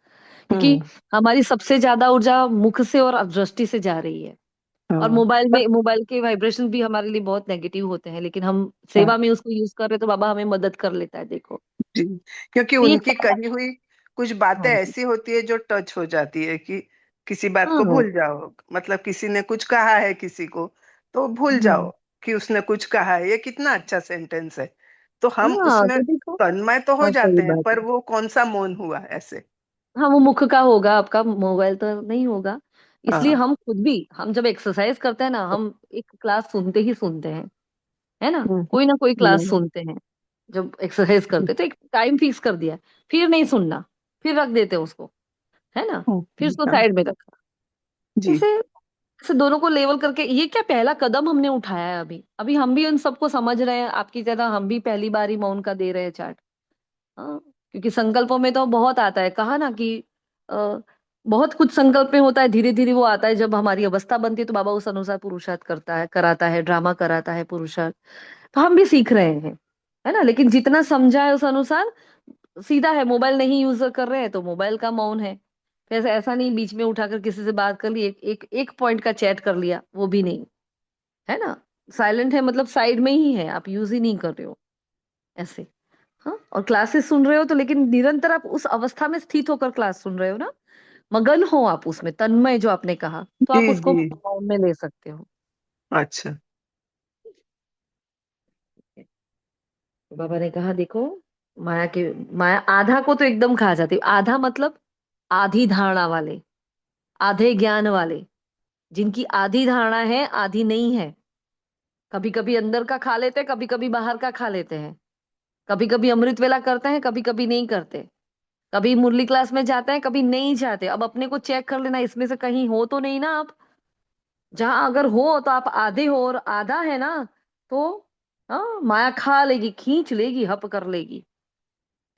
क्योंकि हम्म। हमारी सबसे ज्यादा ऊर्जा मुख से और दृष्टि से जा रही है। और हाँ मोबाइल पर में, मोबाइल के वाइब्रेशन भी हमारे लिए बहुत नेगेटिव होते हैं, लेकिन हम हाँ सेवा में उसको यूज कर रहे हैं, तो बाबा हमें मदद कर लेता है, देखो। जी, क्योंकि तो ये उनकी कही हुई कुछ बातें हाँ जी। ऐसी होती है जो टच हो जाती है कि किसी बात को हाँ। भूल जाओ, मतलब किसी ने कुछ कहा है किसी को, तो भूल हम्म। जाओ कि उसने कुछ कहा है, ये कितना अच्छा सेंटेंस है, तो हम हाँ, उसमें तो देखो। तन्मय तो हो हाँ सही जाते हैं, बात पर है। वो कौन सा मौन हुआ ऐसे। हाँ, वो मुख का होगा, आपका मोबाइल तो नहीं होगा। इसलिए हाँ। हम खुद भी, हम जब एक्सरसाइज करते हैं ना, हम एक क्लास सुनते ही सुनते हैं, है ना। हम्म कोई ना कोई क्लास हम्म सुनते हैं जब एक्सरसाइज करते हैं, तो एक टाइम फिक्स कर दिया है, फिर नहीं सुनना, फिर रख देते हैं उसको, है ना। फिर उसको हाँ साइड में रखा। जी। ऐसे ऐसे दोनों को लेवल करके, ये क्या पहला कदम हमने उठाया है। अभी अभी हम भी उन सबको समझ रहे हैं, आपकी तरह हम भी पहली बार ही मौन का दे रहे हैं चार्ट। हाँ, क्योंकि संकल्पों में तो बहुत आता है, कहा ना कि अ, बहुत कुछ संकल्प में होता है, धीरे धीरे वो आता है, जब हमारी अवस्था बनती है तो बाबा उस अनुसार पुरुषार्थ करता है, कराता है, ड्रामा कराता है पुरुषार्थ। तो हम भी सीख रहे हैं, है ना। लेकिन जितना समझा है उस अनुसार सीधा है, मोबाइल नहीं यूज कर रहे हैं तो मोबाइल का मौन है। फिर ऐसा नहीं बीच में उठाकर किसी से बात कर ली, एक पॉइंट का चैट कर लिया, वो भी नहीं, है ना। साइलेंट है, मतलब साइड में ही है, आप यूज ही नहीं कर रहे हो, ऐसे। हाँ, और क्लासेस सुन रहे हो तो, लेकिन निरंतर आप उस अवस्था में स्थित होकर क्लास सुन रहे हो ना, मगन हो आप उसमें, तन्मय जो आपने कहा, तो जी आप उसको जी। मौन में ले सकते हो। अच्छा। तो बाबा ने कहा देखो, माया के, माया आधा को तो एकदम खा जाती है। आधा मतलब आधी धारणा वाले, आधे ज्ञान वाले, जिनकी आधी धारणा है आधी नहीं है। कभी कभी अंदर का खा लेते हैं, कभी कभी बाहर का खा लेते हैं, कभी कभी अमृत वेला करते हैं, कभी कभी नहीं करते, कभी मुरली क्लास में जाते हैं, कभी नहीं जाते। अब अपने को चेक कर लेना, इसमें से कहीं हो तो नहीं ना आप। जहां अगर हो तो आप आधे हो, और आधा है ना, तो हाँ, माया खा लेगी, खींच लेगी, हप कर लेगी।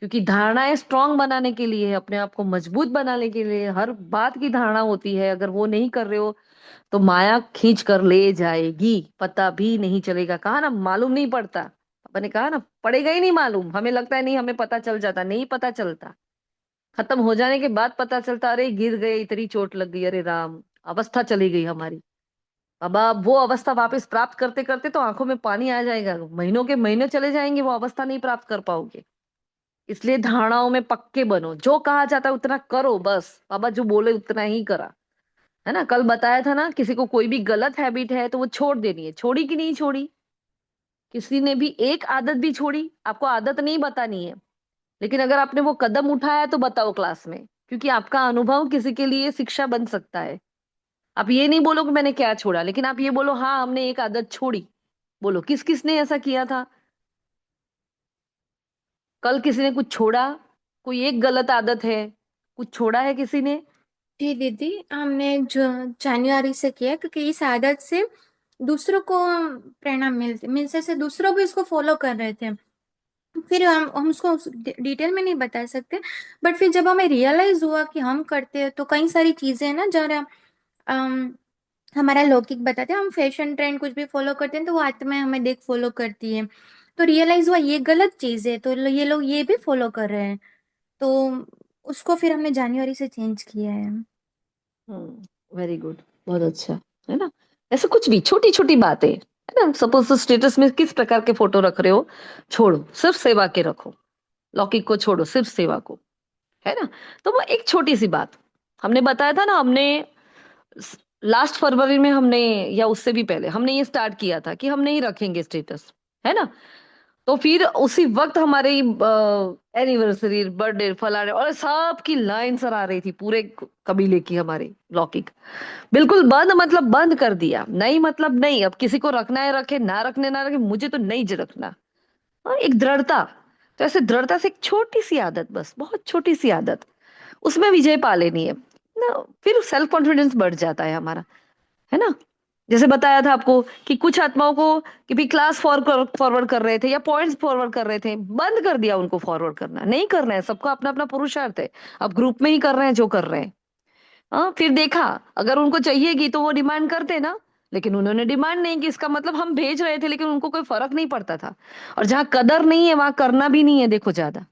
क्योंकि धारणाएं स्ट्रांग बनाने के लिए, अपने आप को मजबूत बनाने के लिए हर बात की धारणा होती है, अगर वो नहीं कर रहे हो तो माया खींच कर ले जाएगी, पता भी नहीं चलेगा। कहा ना, मालूम नहीं पड़ता। मैंने कहा ना, पड़ेगा ही नहीं मालूम, हमें लगता है नहीं, हमें पता चल जाता, नहीं पता चलता। खत्म हो जाने के बाद पता चलता, अरे गिर गए, इतनी चोट लग गई, अरे राम, अवस्था चली गई हमारी। अब आप वो अवस्था वापस प्राप्त करते करते तो आंखों में पानी आ जाएगा, महीनों के महीने चले जाएंगे, वो अवस्था नहीं प्राप्त कर पाओगे। इसलिए धारणाओं में पक्के बनो, जो कहा जाता है उतना करो, बस बाबा जो बोले उतना ही करा। है ना, कल बताया था ना, किसी को कोई भी गलत हैबिट है तो वो छोड़ देनी है, छोड़ी कि नहीं छोड़ी? किसी ने भी एक आदत भी छोड़ी? आपको आदत नहीं बतानी है, लेकिन अगर आपने वो कदम उठाया तो बताओ क्लास में, क्योंकि आपका अनुभव किसी के लिए शिक्षा बन सकता है। आप ये नहीं बोलो कि मैंने क्या छोड़ा, लेकिन आप ये बोलो हाँ हमने एक आदत छोड़ी। बोलो किस किस ने ऐसा किया था? कल किसी ने कुछ छोड़ा? कोई एक गलत आदत है, कुछ छोड़ा है किसी ने? जी दीदी, हमने जो जनवरी से किया, क्योंकि इस आदत से दूसरों को प्रेरणा मिलती, मिलने से दूसरों भी इसको फॉलो कर रहे थे। फिर हम उसको डिटेल में नहीं बता सकते, बट फिर जब हमें रियलाइज हुआ कि हम करते हैं, तो कई सारी चीजें हैं ना, जरा हमारा लौकिक बताते हैं, हम फैशन ट्रेंड कुछ भी फॉलो करते हैं तो वो आत्मा हमें देख फॉलो करती है। तो रियलाइज हुआ ये गलत चीज है, तो ये लोग ये भी फॉलो कर रहे हैं। तो उसको फिर हमने जनवरी से चेंज किया है। वेरी गुड, बहुत अच्छा। है ना, ऐसे कुछ भी छोटी छोटी बातें, है ना, सपोज स्टेटस में किस प्रकार के फोटो रख रहे हो, छोड़ो, सिर्फ सेवा के रखो। लौकिक को छोड़ो, सिर्फ सेवा को। है ना, तो वो एक छोटी सी बात हमने बताया था ना, हमने लास्ट फरवरी में हमने, या उससे भी पहले हमने ये स्टार्ट किया था कि हम नहीं रखेंगे स्टेटस। है ना, तो फिर उसी वक्त हमारी एनिवर्सरी, बर्थडे, फलाने और सबकी लाइन सर आ रही थी, पूरे कबीले की, हमारे लौकिक। बिल्कुल बंद, मतलब बंद कर दिया, नहीं मतलब नहीं, अब किसी को रखना है रखे, ना रखने ना रखे, मुझे तो नहीं रखना। हाँ, एक दृढ़ता। तो ऐसे दृढ़ता से एक छोटी सी आदत, बस बहुत छोटी सी आदत, उसमें विजय पा लेनी है ना, फिर सेल्फ कॉन्फिडेंस बढ़ जाता है हमारा। है ना, जैसे बताया था आपको कि कुछ आत्माओं को कि भी क्लास फॉरवर्ड कर रहे थे या पॉइंट्स फॉरवर्ड कर रहे थे, बंद कर दिया उनको फॉरवर्ड करना, नहीं करना है, सबका अपना अपना पुरुषार्थ है। अब ग्रुप में ही कर रहे हैं जो कर रहे हैं। हाँ, फिर देखा, अगर उनको चाहिएगी तो वो डिमांड करते ना, लेकिन उन्होंने डिमांड नहीं की, इसका मतलब हम भेज रहे थे लेकिन उनको कोई फर्क नहीं पड़ता था। और जहां कदर नहीं है वहां करना भी नहीं है, देखो ज्यादा।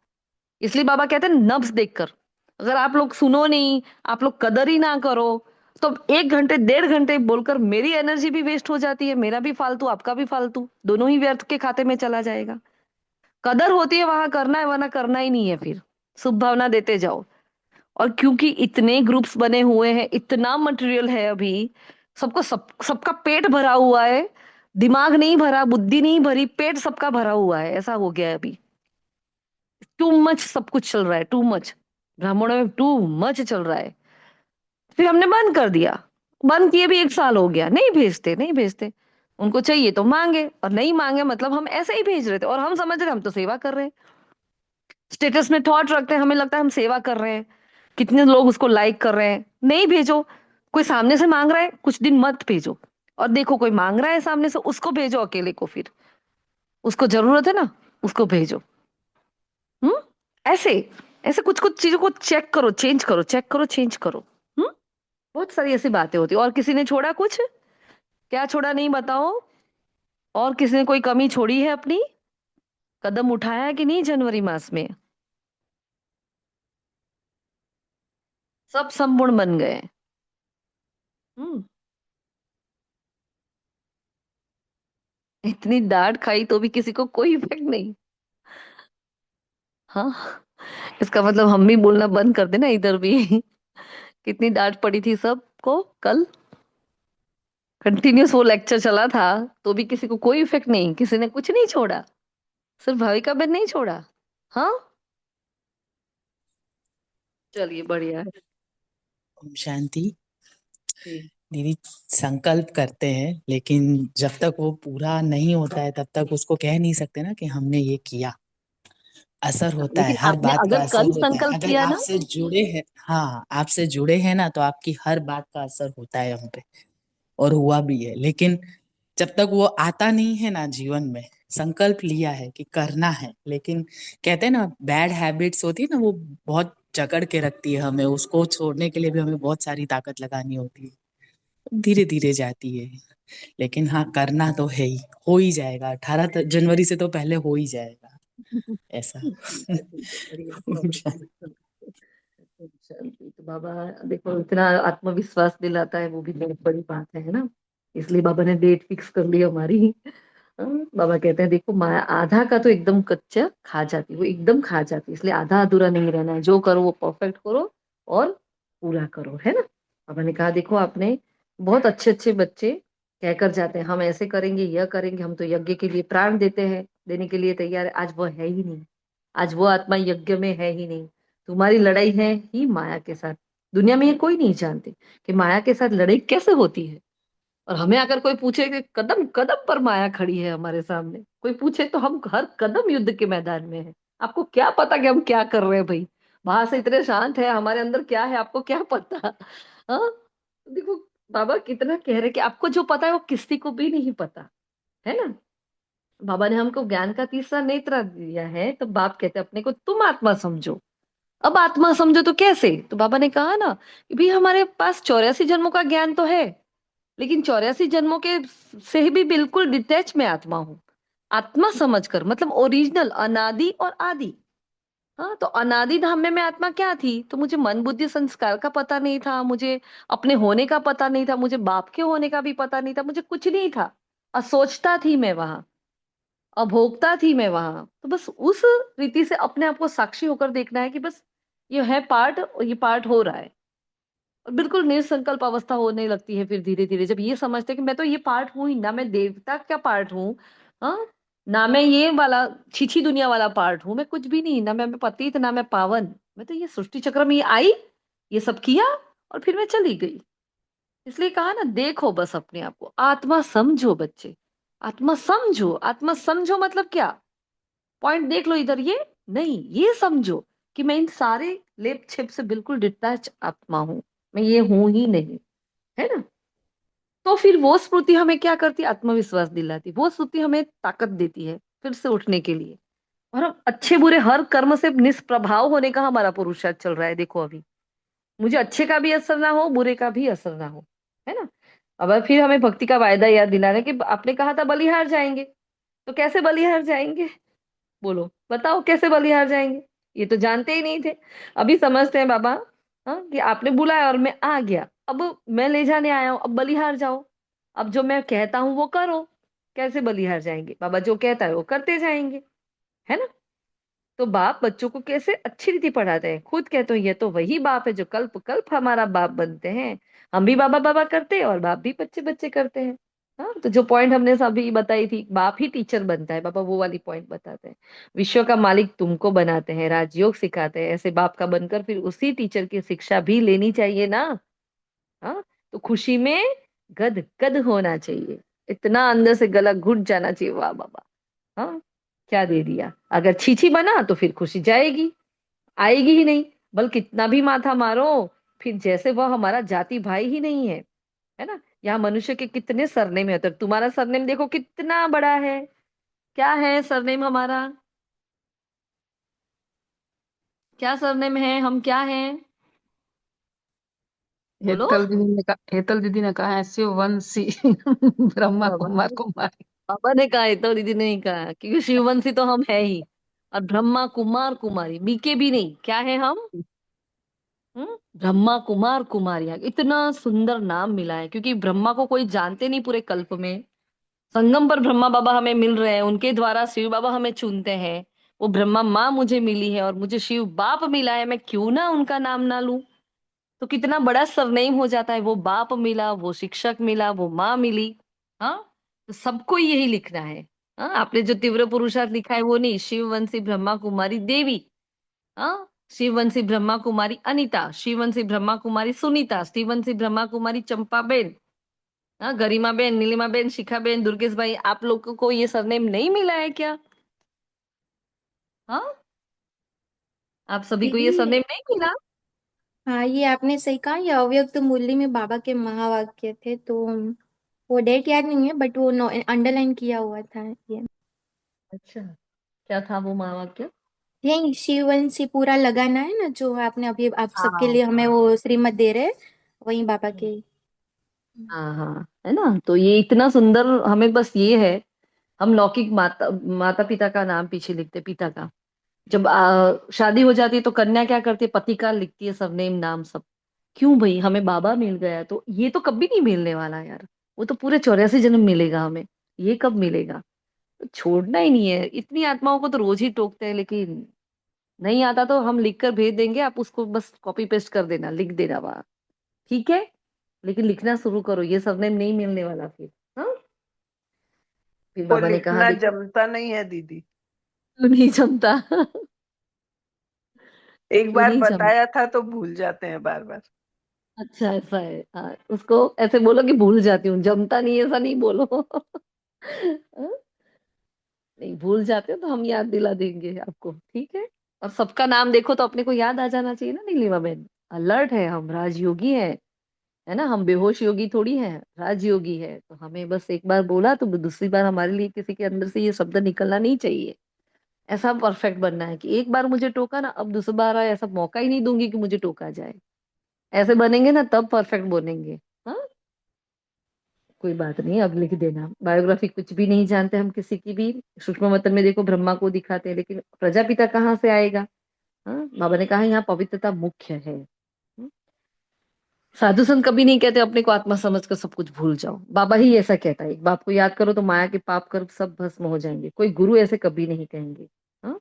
इसलिए बाबा कहते हैं नब्ज देखकर, अगर आप लोग सुनो नहीं, आप लोग कदर ही ना करो, तो 1 घंटे 1.5 घंटे बोलकर मेरी एनर्जी भी वेस्ट हो जाती है, मेरा भी फालतू, आपका भी फालतू, दोनों ही व्यर्थ के खाते में चला जाएगा। कदर होती है वहां करना है, वरना करना ही नहीं है फिर। शुभ भावना देते जाओ। और क्योंकि इतने ग्रुप्स बने हुए हैं, इतना मटेरियल है अभी, सबका पेट भरा हुआ है, दिमाग नहीं भरा, बुद्धि नहीं भरी, पेट सबका भरा हुआ है, ऐसा हो गया है अभी। टू मच सब कुछ चल रहा है, टू मच, ब्राह्मणों में टू मच चल रहा है। फिर हमने बंद कर दिया, बंद किए भी 1 साल हो गया, नहीं भेजते नहीं भेजते। उनको चाहिए तो मांगे, और नहीं मांगे मतलब हम ऐसे ही भेज रहे थे, और हम समझ रहे हम तो सेवा कर रहे हैं। स्टेटस में थॉट रखते हैं, हमें लगता है हम सेवा कर रहे हैं, कितने लोग उसको लाइक कर रहे हैं, नहीं भेजो। कोई सामने से मांग रहा है, कुछ दिन मत भेजो, और देखो कोई मांग रहा है सामने से, उसको भेजो अकेले को, फिर उसको जरूरत है ना, उसको भेजो। हम्म, ऐसे ऐसे कुछ कुछ चीजों को चेक करो, चेंज करो, चेक करो, चेंज करो। हम्म, बहुत सारी ऐसी बातें होती है। और किसी ने छोड़ा कुछ? क्या छोड़ा, नहीं बताओ? और किसी ने कोई कमी छोड़ी है अपनी? कदम उठाया है कि नहीं जनवरी मास में? सब संपूर्ण बन गए। हम्म, इतनी डांट खाई तो भी किसी को कोई इफेक्ट नहीं। हाँ, इसका मतलब हम भी बोलना बंद कर देना इधर भी। कितनी डांट पड़ी थी सबको कल, कंटिन्यूस वो लेक्चर चला था, तो भी किसी को कोई इफेक्ट नहीं, किसी ने कुछ नहीं छोड़ा, सिर्फ भाविका बहन नहीं छोड़ा। हाँ, चलिए बढ़िया है। ओम शांति। जी। दीदी, संकल्प करते हैं लेकिन जब तक वो पूरा नहीं होता है तब तक उसको कह नहीं सकते ना कि हमने ये किया। असर होता है, लेकिन हर आपने बात का अगर असर कल होता है, संकल्प अगर किया ना, आपसे जुड़े हैं। हाँ, आपसे जुड़े हैं ना तो आपकी हर बात का असर होता है हम पे, और हुआ भी है। लेकिन जब तक वो आता नहीं है ना जीवन में, संकल्प लिया है कि करना है, लेकिन कहते हैं ना बैड हैबिट्स होती है ना, वो बहुत जकड़ के रखती है हमें, उसको छोड़ने के लिए भी हमें बहुत सारी ताकत लगानी होती है, धीरे धीरे जाती है। लेकिन हाँ, करना तो है ही, हो ही जाएगा, 18 जनवरी से तो पहले हो ही जाएगा ऐसा। बढ़िया, बहुत अच्छा। शांति तो बाबा, देखो इतना आत्मविश्वास दिलाता है, वो भी बहुत बड़ी बात है ना। इसलिए बाबा ने डेट फिक्स कर ली हमारी, बाबा कहते हैं देखो माया आधा का तो एकदम कच्चा खा जाती, वो एकदम खा जाती, इसलिए आधा अधूरा नहीं रहना है, जो करो वो परफेक्ट करो और पूरा करो, है ना। बाबा ने कहा देखो आपने बहुत अच्छे अच्छे बच्चे कहकर जाते हैं हम ऐसे करेंगे यह करेंगे, हम तो यज्ञ के लिए प्राण देते हैं, देने के लिए तैयार है, आज वो है ही नहीं, आज वो आत्मा यज्ञ में है ही नहीं। तुम्हारी लड़ाई है ही माया के साथ। दुनिया में ये कोई नहीं जानते कि माया के साथ लड़ाई कैसे होती है। और हमें अगर कोई पूछे कि कदम कदम पर माया खड़ी है हमारे सामने, कोई पूछे तो हम हर कदम युद्ध के मैदान में है। आपको क्या पता कि हम क्या कर रहे हैं भाई, बाहर से इतने शांत है, हमारे अंदर क्या है आपको क्या पता। हाँ, देखो बाबा कितना कह रहे कि आपको जो पता है वो किसी को भी नहीं पता, है ना। बाबा ने हमको ज्ञान का तीसरा नेत्र दिया है, तो बाप कहते हैं अपने को तुम आत्मा समझो। अब आत्मा समझो तो कैसे, तो बाबा ने कहा ना कि भाई हमारे पास 84 जन्मों का ज्ञान तो है, लेकिन 84 जन्मों के से भी बिल्कुल डिटैच में आत्मा हूँ। आत्मा समझकर मतलब ओरिजिनल अनादि और आदि। हाँ, तो अनादि धाम में मैं आत्मा क्या थी, तो मुझे मन बुद्धि संस्कार का पता नहीं था, मुझे अपने होने का पता नहीं था, मुझे बाप के होने का भी पता नहीं था, मुझे कुछ नहीं था। असोचता थी मैं वहां, अभोक्ता थी मैं वहां। तो बस उस रीति से अपने आप को साक्षी होकर देखना है कि बस ये है पार्ट और ये पार्ट हो रहा है। और बिल्कुल निसंकल्प अवस्था होने लगती है फिर धीरे धीरे, जब ये समझते हैं कि मैं तो ये पार्ट हूं ही ना, मैं देवता क्या पार्ट हूँ, हाँ, ना मैं ये वाला छीछी दुनिया वाला पार्ट हूँ, मैं कुछ भी नहीं, ना मैं पतित ना मैं पावन, मैं तो ये सृष्टि चक्र में ये आई, ये सब किया और फिर मैं चली गई। इसलिए कहा ना देखो बस अपने आप को, आत्मा समझो बच्चे, आत्मा समझो। आत्मा समझो मतलब क्या, पॉइंट देख लो इधर, ये नहीं, ये समझो कि मैं इन सारे लेप छेप से बिल्कुल डिटैच आत्मा हूं, मैं ये हूं ही नहीं, है ना। तो फिर वो स्मृति हमें क्या करती है, आत्मविश्वास दिलाती, वो स्मृति हमें ताकत देती है फिर से उठने के लिए। और हम अच्छे बुरे हर कर्म से निष्प्रभाव होने का हमारा पुरुषार्थ चल रहा है। देखो अभी मुझे अच्छे का भी असर ना हो, बुरे का भी असर ना हो, है ना। अब फिर हमें भक्ति का वायदा याद दिलाना कि आपने कहा था बलिहार जाएंगे, तो कैसे बलिहार जाएंगे, बोलो बताओ कैसे बलिहार जाएंगे। ये तो जानते ही नहीं थे, अभी समझते हैं बाबा। हाँ, कि आपने बुलाया और मैं आ गया, अब मैं ले जाने आया हूँ, अब बलिहार जाओ, अब जो मैं कहता हूँ वो करो। कैसे बलिहार जाएंगे, बाबा जो कहता है वो करते जाएंगे, है ना। तो बाप बच्चों को कैसे अच्छी रीति पढ़ाते हैं, खुद कहते हैं ये तो वही बाप है जो कल्प कल्प हमारा बाप बनते हैं। हम भी बाबा बाबा करते हैं और बाप भी बच्चे बच्चे करते हैं। हाँ, तो जो पॉइंट हमने सभी बताई थी, बाप ही टीचर बनता है, बाबा वो वाली पॉइंट बताते हैं। विश्व का मालिक तुमको बनाते हैं, राजयोग सिखाते हैं, ऐसे बाप का बनकर फिर उसी टीचर की शिक्षा भी लेनी चाहिए ना। हाँ, तो खुशी में गद गद होना चाहिए, इतना अंदर से गला घुट जाना चाहिए, वाह बाबा। हाँ, क्या दे दिया, अगर छीछी बना तो फिर खुशी जाएगी, आएगी ही नहीं। बल्कि कितना भी माथा मारो, फिर जैसे वह हमारा जाति भाई ही नहीं है, है ना। यहाँ मनुष्य के कितने सरनेम है, तो तुम्हारा सरनेम देखो कितना बड़ा है, क्या है सरनेम हमारा, क्या सरनेम है, हम क्या हैं, बोलो। हेतल दीदी ने कहा है शिववंशी ब्रह्मा बाबा कुमार कुमारी। बाबा ने कहा है तो दीदी ने नहीं कहा, क्योंकि शिववंशी तो हम है ही, और ब्रह्मा कुमार कुमारी बीके भी नहीं, क्या है हम, ब्रह्मा कुमार कुमारियां। इतना सुंदर नाम मिला है क्योंकि ब्रह्मा को कोई जानते नहीं पूरे कल्प में, संगम पर ब्रह्मा बाबा हमें मिल रहे हैं, उनके द्वारा शिव बाबा हमें चुनते हैं। वो ब्रह्मा माँ मुझे मिली है और मुझे शिव बाप मिला है, मैं क्यों ना उनका नाम ना लूं। तो कितना बड़ा सरनेम हो जाता है, वो बाप मिला, वो शिक्षक मिला, वो माँ मिली। हाँ, तो सबको यही लिखना है। हाँ, आपने जो तीव्र पुरुषार्थ लिखा है वो नहीं, शिववंशी ब्रह्मा कुमारी देवी, हाँ, शिववंशी ब्रह्मा कुमारी अनीता, शिववंशी ब्रह्मा कुमारी सुनीता, शिववंशी ब्रह्मा कुमारी चंपा बेन, हाँ, गरिमा बेन, नीलिमा बेन, शिखा बेन, दुर्गेश भाई, आप लोगों को ये सरनेम नहीं मिला है क्या। हाँ, आप सभी को ये दीदी, सरनेम नहीं मिला। हाँ ये आपने सही कहा, ये अव्यक्त मूल्य में बाबा के महावाक्य थे, तो वो डेट याद नहीं है बट वो अंडरलाइन किया हुआ था ये। अच्छा, क्या था वो महावाक्य। यही शिववंशी पूरा लगाना है ना, जो आपने अभी आप सबके हाँ लिए हमें वो श्रीमत दे रहे, वही बाबा के। हाँ हाँ, है ना। तो ये इतना सुंदर, हमें बस ये है, हम लौकिक माता माता पिता का नाम पीछे लिखते, पिता का। जब शादी हो जाती है तो कन्या क्या करती है, पति का लिखती है सरनेम नाम सब। क्यों भाई, हमें बाबा मिल गया तो ये तो कभी नहीं मिलने वाला यार, वो तो पूरे 84 जन्म मिलेगा हमें, ये कब मिलेगा। तो छोड़ना ही नहीं है। इतनी आत्माओं को तो रोज ही टोकते हैं, लेकिन नहीं आता तो हम लिख कर भेज देंगे, आप उसको बस कॉपी पेस्ट कर देना, लिख देना वहां, ठीक है। लेकिन लिखना शुरू करो, ये सरनेम नहीं मिलने वाला फिर। हाँ, फिर वो बाबा ने कहा लिखना देखो, जमता नहीं है दीदी। क्यों नहीं जमता? एक क्यों बार नहीं जमता? बताया था तो भूल जाते हैं बार बार। अच्छा ऐसा है, हाँ, उसको ऐसे बोलो कि भूल जाती हूँ, जमता नहीं, ऐसा नहीं बोलो। हाँ? नहीं, भूल जाते हो तो हम याद दिला देंगे आपको, ठीक है। और सबका नाम देखो तो अपने को याद आ जाना चाहिए ना नीलिमा बहन। अलर्ट है हम, राजयोगी है ना, हम बेहोश योगी थोड़ी हैं, राजयोगी है। तो हमें बस एक बार बोला तो दूसरी बार हमारे लिए किसी के अंदर से ये शब्द निकलना नहीं चाहिए। ऐसा परफेक्ट बनना है कि एक बार मुझे टोका ना, अब दूसरी बार ऐसा मौका ही नहीं दूंगी कि मुझे टोका जाए। ऐसे बनेंगे ना तब परफेक्ट बनेंगे। हाँ, कोई बात नहीं, अब लिख देना बायोग्राफी, कुछ भी नहीं जानते हम किसी की भी। सूक्ष्म मतलब में देखो ब्रह्मा को दिखाते हैं, लेकिन प्रजापिता कहाँ से आएगा? हाँ, बाबा ने कहा यहाँ पवित्रता मुख्य है। साधु संत कभी नहीं कहते अपने को आत्मा समझ कर सब कुछ भूल जाओ, बाबा ही ऐसा कहता है, एक बाप को याद करो तो माया के पाप कर्म सब भस्म हो जाएंगे। कोई गुरु ऐसे कभी नहीं कहेंगे। हाँ,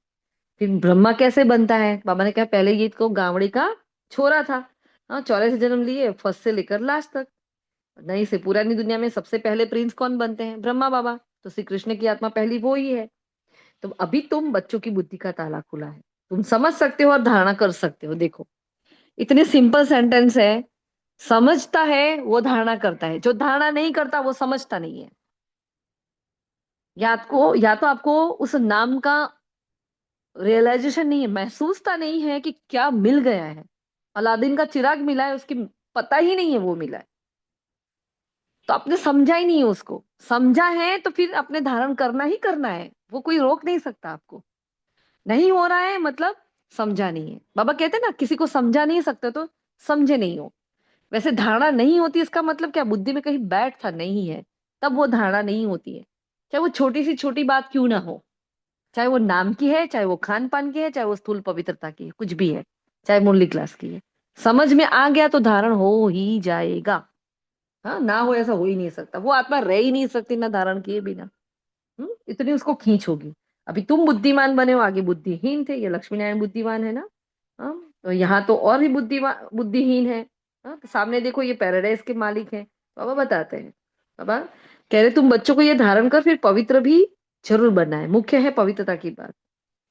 फिर ब्रह्मा कैसे बनता है? बाबा ने कहा पहले ये तो गावड़ी का छोरा था। हाँ, 84 जन्म लिए, फर्स्ट से लेकर लास्ट तक। नहीं से पुरानी दुनिया में सबसे पहले प्रिंस कौन बनते हैं? ब्रह्मा बाबा। तो श्री कृष्ण की आत्मा पहली वो ही है। तो अभी तुम बच्चों की बुद्धि का ताला खुला है, तुम समझ सकते हो और धारणा कर सकते हो। देखो, इतने सिंपल सेंटेंस है। समझता है वो धारणा करता है, जो धारणा नहीं करता वो समझता नहीं है। या तो आपको उस नाम का रियलाइजेशन नहीं है, महसूसता नहीं है कि क्या मिल गया है। अलादीन का चिराग मिला है, उसकी पता ही नहीं है वो मिला है, तो आपने समझा ही नहीं है उसको। समझा है तो फिर अपने धारण करना ही करना है, वो कोई रोक नहीं सकता आपको। नहीं हो रहा है मतलब समझा नहीं है। बाबा कहते हैं ना, किसी को समझा नहीं सकते तो समझे नहीं हो। वैसे धारणा नहीं होती इसका मतलब क्या? बुद्धि में कहीं बैठ था नहीं है, तब वो धारणा नहीं होती है। चाहे वो छोटी सी छोटी बात क्यों ना हो, चाहे वो नाम की है, चाहे वो खान पान की है, चाहे वो स्थूल पवित्रता की है, कुछ भी है, चाहे मुरली क्लास की है, समझ में आ गया तो धारण हो ही जाएगा। हाँ, ना हो ऐसा हो ही नहीं सकता। वो आत्मा रह ही नहीं सकती ना धारण किए बिना। इतनी उसको खींच होगी। अभी तुम बुद्धिमान बने हो, आगे बुद्धिहीन थे, ये लक्ष्मी नारायण बुद्धिमान है ना। हाँ, तो यहाँ तो और भी बुद्धिहीन है। हाँ, तो सामने देखो ये पैराडाइज के मालिक हैं। बाबा बताते हैं, बाबा कह रहे तुम बच्चों को ये धारण कर, फिर पवित्र भी जरूर बनना है, मुख्य है पवित्रता की बात।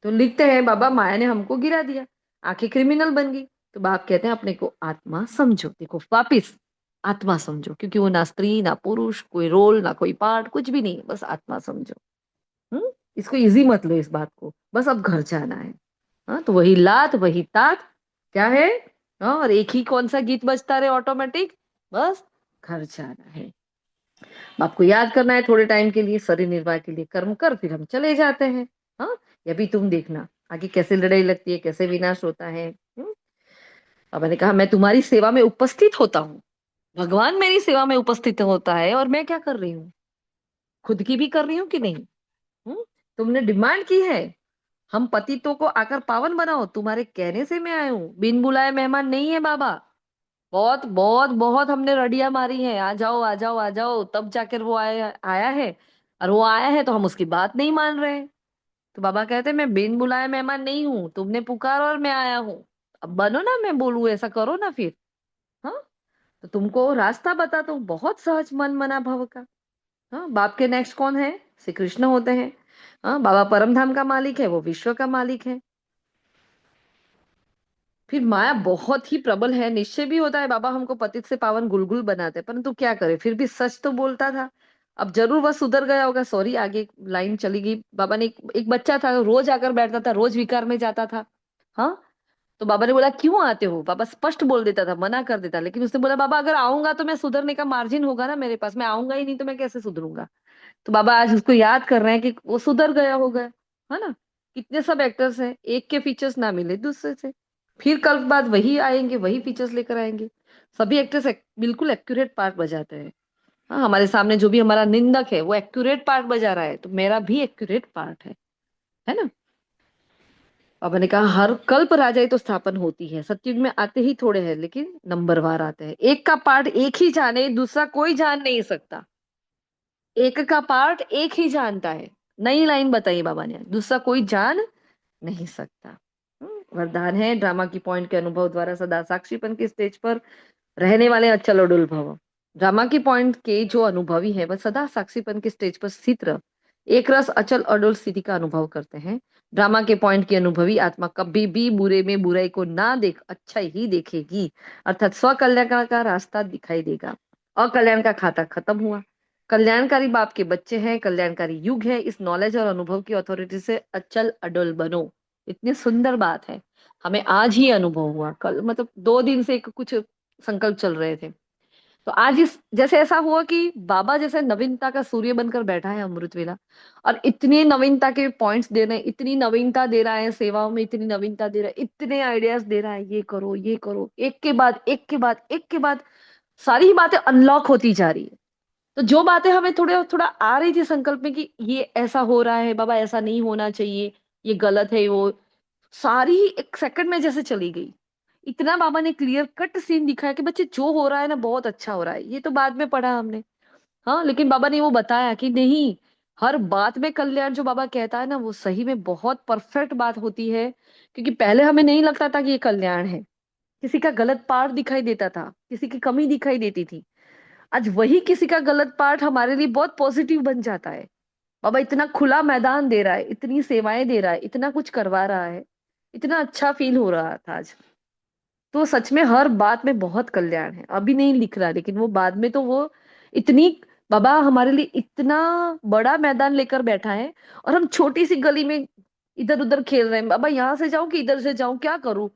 तो लिखते हैं बाबा माया ने हमको गिरा दिया, आंखें क्रिमिनल बन गई। तो बाप कहते हैं अपने को आत्मा समझो। देखो वापिस आत्मा समझो, क्योंकि वो ना स्त्री ना पुरुष, कोई रोल ना कोई पार्ट, कुछ भी नहीं, बस आत्मा समझो। इसको इजी मत लो, इस बात को, बस अब घर जाना है। हाँ, तो वही लात वही तात क्या है? हाँ, और एक ही कौन सा गीत बजता रहे ऑटोमेटिक, बस घर जाना है। आपको याद करना है थोड़े टाइम के लिए, शरीर निर्वाह के लिए कर्म कर, फिर हम चले जाते हैं। हाँ, ये भी तुम देखना आगे कैसे लड़ाई लगती है, कैसे विनाश होता है। अब मैंने कहा मैं तुम्हारी सेवा में उपस्थित होता हूँ, भगवान मेरी सेवा में उपस्थित होता है, और मैं क्या कर रही हूँ? खुद की भी कर रही हूँ कि नहीं? हम्म तुमने डिमांड की है हम पतितों को आकर पावन बनाओ, तुम्हारे कहने से मैं आया हूँ, बिन बुलाए मेहमान नहीं है बाबा। बहुत बहुत बहुत हमने रड़िया मारी है, आ जाओ आ जाओ आ जाओ, तब जाकर वो आया है। और वो आया है तो हम उसकी बात नहीं मान रहे हैं। तो बाबा कहते हैं मैं बिन बुलाए मेहमान नहीं हूँ, तुमने पुकारा और मैं आया हूँ। अब बनो ना, मैं बोलूँ ऐसा करो ना फिर। हाँ, तो तुमको रास्ता बताता हूँ बहुत सहज मन मना भव का। हाँ, बाप के नेक्स्ट कौन है? श्री कृष्ण होते हैं। हाँ, बाबा परम धाम का मालिक है, वो विश्व का मालिक है। फिर माया बहुत ही प्रबल है, निश्चय भी होता है बाबा हमको पतित से पावन गुलगुल बनाते हैं, परंतु क्या करे, फिर भी सच तो बोलता था। अब जरूर वह सुधर गया होगा, सॉरी आगे एक लाइन चली गई। बाबा ने एक बच्चा था, रोज आकर बैठता था, रोज विकार में जाता था। हाँ, तो बाबा ने बोला क्यों आते हो? बाबा स्पष्ट बोल देता था, मना कर देता, लेकिन उसने बोला बाबा अगर आऊंगा तो मैं सुधरने का मार्जिन होगा ना मेरे पास, मैं आऊंगा ही नहीं तो मैं कैसे सुधरूंगा? तो बाबा आज उसको याद कर रहे हैं कि वो सुधर गया होगा, है ना। कितने सब एक्टर्स हैं, एक के फीचर्स ना मिले दूसरे से, फिर कल बाद वही आएंगे, वही फीचर्स लेकर आएंगे। सभी एक्टर्स बिल्कुल एक्यूरेट पार्ट बजाते हैं। हाँ, हमारे सामने जो भी हमारा निंदक है वो एक्यूरेट पार्ट बजा रहा है, तो मेरा भी एक्यूरेट पार्ट है ना। अब मैंने कहा हर कल्प राजाई तो स्थापन होती है, सतयुग में आते ही थोड़े हैं लेकिन नंबरवार आते हैं। एक का पार्ट एक ही जाने, दूसरा कोई जान नहीं सकता। एक का पार्ट एक ही जानता है, नई लाइन बताई बाबा ने, दूसरा कोई जान नहीं सकता। वरदान है ड्रामा की पॉइंट के अनुभव द्वारा सदा साक्षीपन की स्टेज पर रहने वाले अचल अडुल भव। ड्रामा की पॉइंट के जो अनुभवी है वह सदा साक्षीपन की स्टेज पर स्थित रह एक रस अचल अडुल स्थिति का अनुभव करते हैं। ड्रामा के पॉइंट की अनुभवी आत्मा कभी भी बुरे में बुराई को ना देख अच्छा ही देखेगी, अर्थात स्वकल्याण का रास्ता दिखाई देगा। अकल्याण का खाता खत्म हुआ, कल्याणकारी बाप के बच्चे हैं, कल्याणकारी युग है। इस नॉलेज और अनुभव की अथॉरिटी से अचल अडुल बनो। इतनी सुंदर बात है, हमें आज ही अनुभव हुआ। कल मतलब 2 दिन से एक कुछ संकल्प चल रहे थे, तो आज इस जैसे ऐसा हुआ कि बाबा जैसे नवीनता का सूर्य बनकर बैठा है अमृत वेला, और इतनी नवीनता के पॉइंट्स दे रहे हैं, इतनी नवीनता दे रहा है, सेवाओं में इतनी नवीनता दे रहा है, इतने आइडियाज दे रहा है, ये करो ये करो, एक के बाद एक के बाद एक के बाद सारी ही बातें अनलॉक होती जा रही है। तो जो बातें हमें थोड़ा थोड़ा आ रही थी संकल्प में कि ये ऐसा हो रहा है बाबा, ऐसा नहीं होना चाहिए, ये गलत है, वो सारी ही एक सेकंड में जैसे चली गई। इतना बाबा ने क्लियर कट सीन दिखाया कि बच्चे जो हो रहा है ना बहुत अच्छा हो रहा है। ये तो बाद में पढ़ा हमने, हाँ, लेकिन बाबा ने वो बताया कि नहीं, हर बात में कल्याण जो बाबा कहता है ना वो सही में बहुत परफेक्ट बात होती है। क्योंकि पहले हमें नहीं लगता था कि ये कल्याण है, किसी का गलत पार्ट दिखाई देता था, किसी की कमी दिखाई देती थी। आज वही किसी का गलत पार्ट हमारे लिए बहुत पॉजिटिव बन जाता है। बाबा इतना खुला मैदान दे रहा है, इतनी सेवाएं दे रहा है, इतना कुछ करवा रहा है, इतना अच्छा फील हो रहा था आज। तो सच में हर बात में बहुत कल्याण है। अभी नहीं लिख रहा, लेकिन वो बाद में तो वो इतनी, बाबा हमारे लिए इतना बड़ा मैदान लेकर बैठा है और हम छोटी सी गली में इधर उधर खेल रहे हैं। बाबा यहाँ से जाऊं कि इधर से जाऊं, क्या करूं?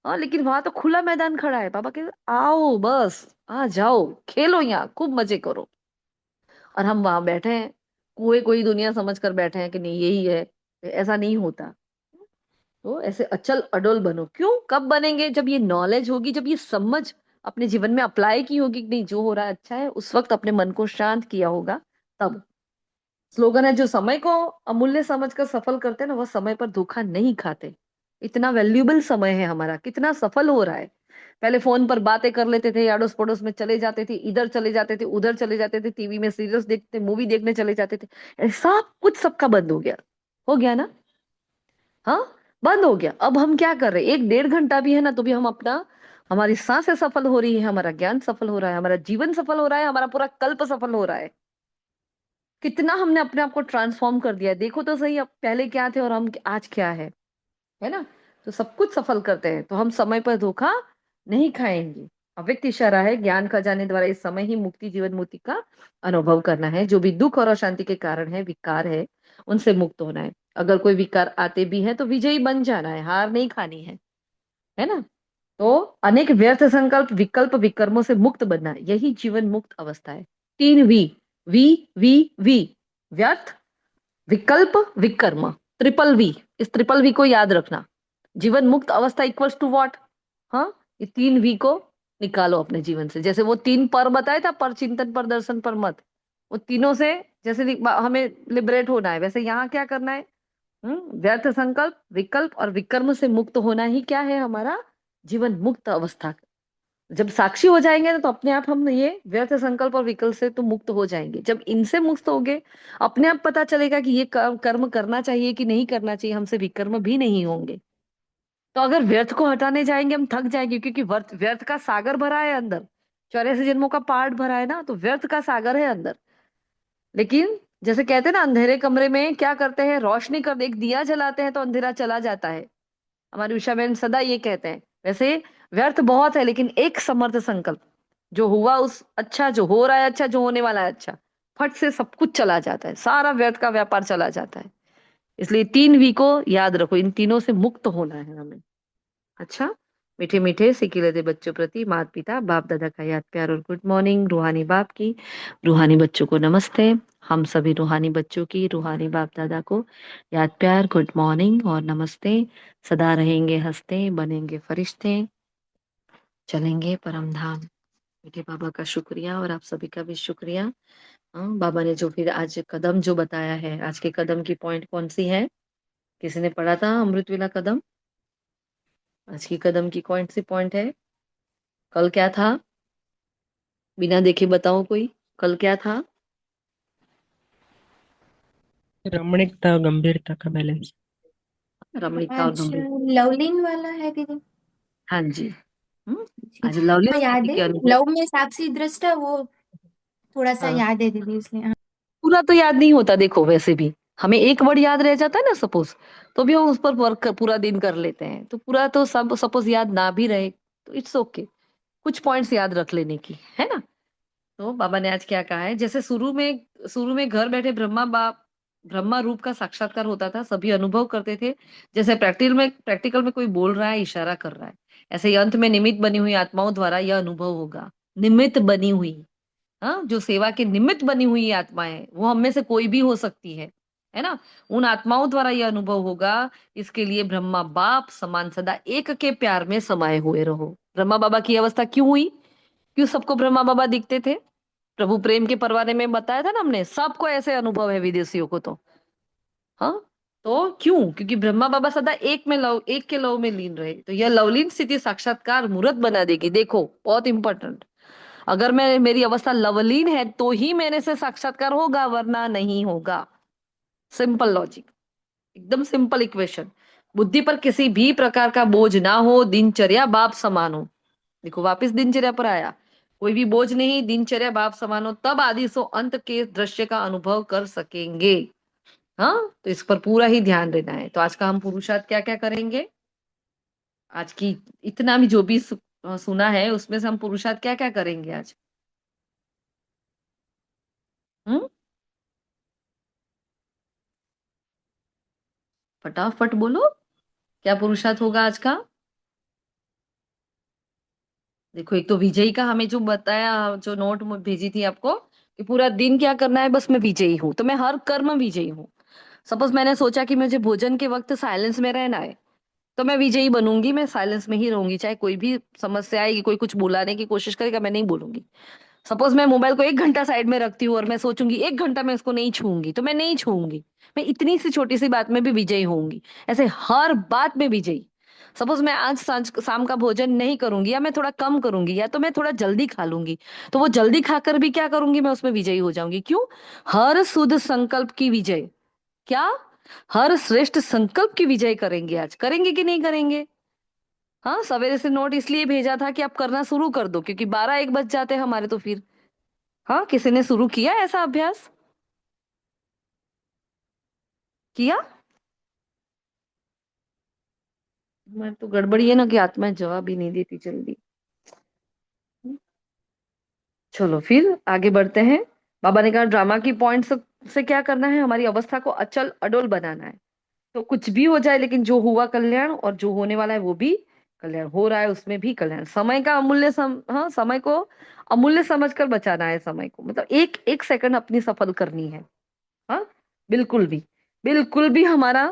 हाँ, लेकिन वहां तो खुला मैदान खड़ा है। बाबा कहते आओ, बस आ जाओ, खेलो, यहाँ खूब मजे करो। और हम वहां बैठे हैं, कुएं कोई दुनिया समझ कर बैठे हैं कि नहीं यही है। ऐसा नहीं होता। तो ऐसे अचल अडोल बनो। क्यों, कब बनेंगे? जब ये नॉलेज होगी, जब ये समझ अपने जीवन में अप्लाई की होगी कि नहीं जो हो रहा है अच्छा है, उस वक्त अपने मन को शांत किया होगा तब। स्लोगन है, जो समय को अमूल्य समझकर सफल करते हैं ना, वह समय पर धोखा नहीं खाते। इतना वैल्यूएबल समय है हमारा, कितना सफल हो रहा है। पहले फोन पर बातें कर लेते थे, अड़ोस पड़ोस में चले जाते थे, इधर चले जाते थे, उधर चले जाते थे, टीवी में सीरियल्स देखते, मूवी देखने चले जाते थे। सब कुछ सबका बंद हो गया। हो गया ना? हाँ, बंद हो गया। अब हम क्या कर रहे हैं? 1-1.5 घंटा भी है ना तो भी हम अपना, हमारी सांसें सफल हो रही है, हमारा ज्ञान सफल हो रहा है, हमारा जीवन सफल हो रहा है, हमारा पूरा कल्प सफल हो रहा है। कितना हमने अपने आप को ट्रांसफॉर्म कर दिया है। देखो तो सही, अब पहले क्या थे और हम आज क्या है ना? तो सब कुछ सफल करते हैं, तो हम समय पर धोखा नहीं खाएंगे। अव्यक्त इशारा है, ज्ञान खजाने द्वारा इस समय ही मुक्ति, जीवन मुक्ति का अनुभव करना है। जो भी दुख और अशांति के कारण है, विकार है, उनसे मुक्त होना है। अगर कोई विकार आते भी है तो विजयी बन जाना है, हार नहीं खानी है ना? तो अनेक व्यर्थ संकल्प, विकल्प, विकर्मों से मुक्त बनना है, यही जीवन मुक्त अवस्था है। 3 वी, वी वी वी, व्यर्थ, विकल्प, विकर्म, ट्रिपल वी। इस ट्रिपल वी को याद रखना। जीवन मुक्त अवस्था इक्वल्स टू व्हाट? हाँ, ये 3 वी को निकालो अपने जीवन से। जैसे वो 3 पर बताया था, पर चिंतन, पर दर्शन, पर मत, वो तीनों से जैसे हमें लिबरेट होना है, वैसे यहाँ क्या करना है? व्यर्थ संकल्प, विकल्प और विकर्म से मुक्त होना ही क्या है? हमारा जीवन मुक्त अवस्था। जब साक्षी हो जाएंगे ना तो अपने आप हम ये व्यर्थ संकल्प और विकल्प से तो मुक्त हो जाएंगे। जब इनसे मुक्त होंगे, अपने आप पता चलेगा कि ये कर्म करना चाहिए कि नहीं करना चाहिए, हमसे विकर्म भी नहीं होंगे। तो अगर व्यर्थ को हटाने जाएंगे हम थक जाएंगे, क्योंकि व्यर्थ व्यर्थ का सागर भरा है अंदर। 84 जन्मों का पार्ट भरा है ना, तो व्यर्थ का सागर है अंदर। लेकिन जैसे कहते हैं ना, अंधेरे कमरे में क्या करते हैं? रोशनी कर, एक दिया जलाते हैं तो अंधेरा चला जाता है। हमारी उषा बहन सदा ये कहते हैं। वैसे व्यर्थ बहुत है, लेकिन एक समर्थ संकल्प, जो हुआ उस अच्छा, जो हो रहा है अच्छा, जो होने वाला है अच्छा, फट से सब कुछ चला जाता है, सारा व्यर्थ का व्यापार चला जाता है। इसलिए 3 वी को याद रखो, इन तीनों से मुक्त होना है हमें। अच्छा, मीठे मीठे सिकीले दे बच्चों प्रति माता पिता बाप दादा का याद प्यार और गुड मॉर्निंग। रूहानी बाप की रूहानी बच्चों को नमस्ते। हम सभी रूहानी बच्चों की रूहानी बाप दादा को याद प्यार, गुड मॉर्निंग और नमस्ते। सदा रहेंगे हंसते, बनेंगे फरिश्ते, चलेंगे परम धाम। मीठे बाबा का शुक्रिया और आप सभी का भी शुक्रिया। हाँ, बाबा ने जो फिर आज कदम जो बताया है, आज के कदम की पॉइंट कौन सी है? किसी ने पढ़ा था अमृतवेला कदम? आज की कदम की कौन सी पॉइंट है? कल क्या था? बिना देखे बताओ कोई, कल क्या था? रमणीकता गंभीरता का बैलेंस। रमणीकता और आज गंभीर। लवलीन वाला है दीदी हाँ जी। जी। आज लवली हाँ, याद स्थिति है के अनुभव। लव में साक्षी दृष्टा, वो थोड़ा सा हाँ, याद है दीदी इसलिए। हाँ। पूरा तो याद नहीं होता, देखो वैसे भी हमें एक वर्ड याद रह जाता है ना सपोज, तो भी हम उस पर वर्क पूरा दिन कर लेते हैं। तो पूरा तो सब सपोज याद ना भी रहे तो इट्स ओके, कुछ पॉइंट्स याद रख लेने की है ना। तो बाबा ने आज क्या कहा है, जैसे शुरू में घर बैठे ब्रह्मा रूप का साक्षात्कार होता था, सभी अनुभव करते थे। जैसे प्रैक्टिकल में कोई बोल रहा है, इशारा कर रहा है, ऐसे ही अंत में निमित्त बनी हुई आत्माओं द्वारा यह अनुभव होगा। निमित्त बनी हुई, हाँ, जो सेवा के निमित्त बनी हुई आत्माएं, वो हम में से कोई भी हो सकती है ना। उन आत्माओं द्वारा यह अनुभव होगा। इसके लिए ब्रह्मा बाप समान सदा एक के प्यार में समाये हुए रहो। ब्रह्मा बाबा की अवस्था क्यों हुई, क्यों सबको ब्रह्मा बाबा दिखते थे? प्रभु प्रेम के परवाने में बताया था ना हमने, सबको ऐसे अनुभव है विदेशियों को तो। हाँ, तो क्यों? क्योंकि ब्रह्मा बाबा सदा एक के लव में लीन रहे। तो यह लवलीन स्थिति साक्षात्कार मूर्त बना देगी। देखो बहुत इंपॉर्टेंट, अगर मैं मेरी अवस्था लवलीन है तो ही मेरे से साक्षात्कार होगा, वरना नहीं होगा। सिंपल लॉजिक, एकदम सिंपल इक्वेशन। बुद्धि पर किसी भी प्रकार का बोझ ना हो, दिनचर्या बाप समान हो। देखो वापस दिनचर्या पर आया, कोई भी बोझ नहीं, दिनचर्या बाप समान हो, तब आदि सो अंत के दृश्य का अनुभव कर सकेंगे। हाँ, तो इस पर पूरा ही ध्यान देना है। तो आज का हम पुरुषार्थ क्या क्या करेंगे, आज की इतना भी जो भी सुना है उसमें से हम पुरुषार्थ क्या क्या करेंगे आज? हम्म, फटाफट बोलो, क्या पुरुषार्थ होगा आज का? देखो एक तो विजयी का हमें जो बताया, जो नोट भेजी थी आपको, कि पूरा दिन क्या करना है, बस मैं विजयी हूं तो मैं हर कर्म विजयी हूँ। सपोज मैंने सोचा कि मुझे भोजन के वक्त साइलेंस में रहना है, तो मैं विजयी बनूंगी, मैं साइलेंस में ही रहूंगी, चाहे कोई भी समस्या आएगी, कोई कुछ बुलाने की कोशिश करेगा, मैं नहीं बोलूंगी। सपोज मैं मोबाइल को 1 घंटा साइड में रखती हूँ और मैं सोचूंगी 1 घंटा मैं इसको नहीं छूंगी, तो मैं नहीं छूंगी। मैं इतनी सी छोटी सी बात में भी विजयी होंगी, ऐसे हर बात में विजयी। सपोज मैं आज सांझ शाम का भोजन नहीं करूंगी, या मैं थोड़ा कम करूंगी, या तो मैं थोड़ा जल्दी खा लूंगी, तो वो जल्दी खाकर भी क्या करूंगी, मैं उसमें विजयी हो जाऊंगी। क्यों? हर शुद्ध संकल्प की विजय। क्या? हर श्रेष्ठ संकल्प की विजय करेंगे आज, करेंगे कि नहीं करेंगे? हाँ, सवेरे से नोट इसलिए भेजा था कि आप करना शुरू कर दो, क्योंकि 12-1 बज जाते हैं हमारे तो फिर। हाँ, किसी ने शुरू किया ऐसा अभ्यास? किया? मैं तो गड़बड़ी है ना कि आत्मा जवाब ही नहीं देती जल्दी। चलो फिर आगे बढ़ते हैं। बाबा ने कहा ड्रामा की पॉइंट से क्या करना है, हमारी अवस्था को अचल अडोल बनाना है। तो कुछ भी हो जाए, लेकिन जो हुआ कल्याण, और जो होने वाला है वो भी कल्याण, हो रहा है उसमें भी कल्याण। समय का अमूल्य हाँ, समय को अमूल्य समझकर बचाना है। समय को मतलब एक एक सेकंड अपनी सफल करनी है। हाँ, बिल्कुल भी, बिल्कुल भी हमारा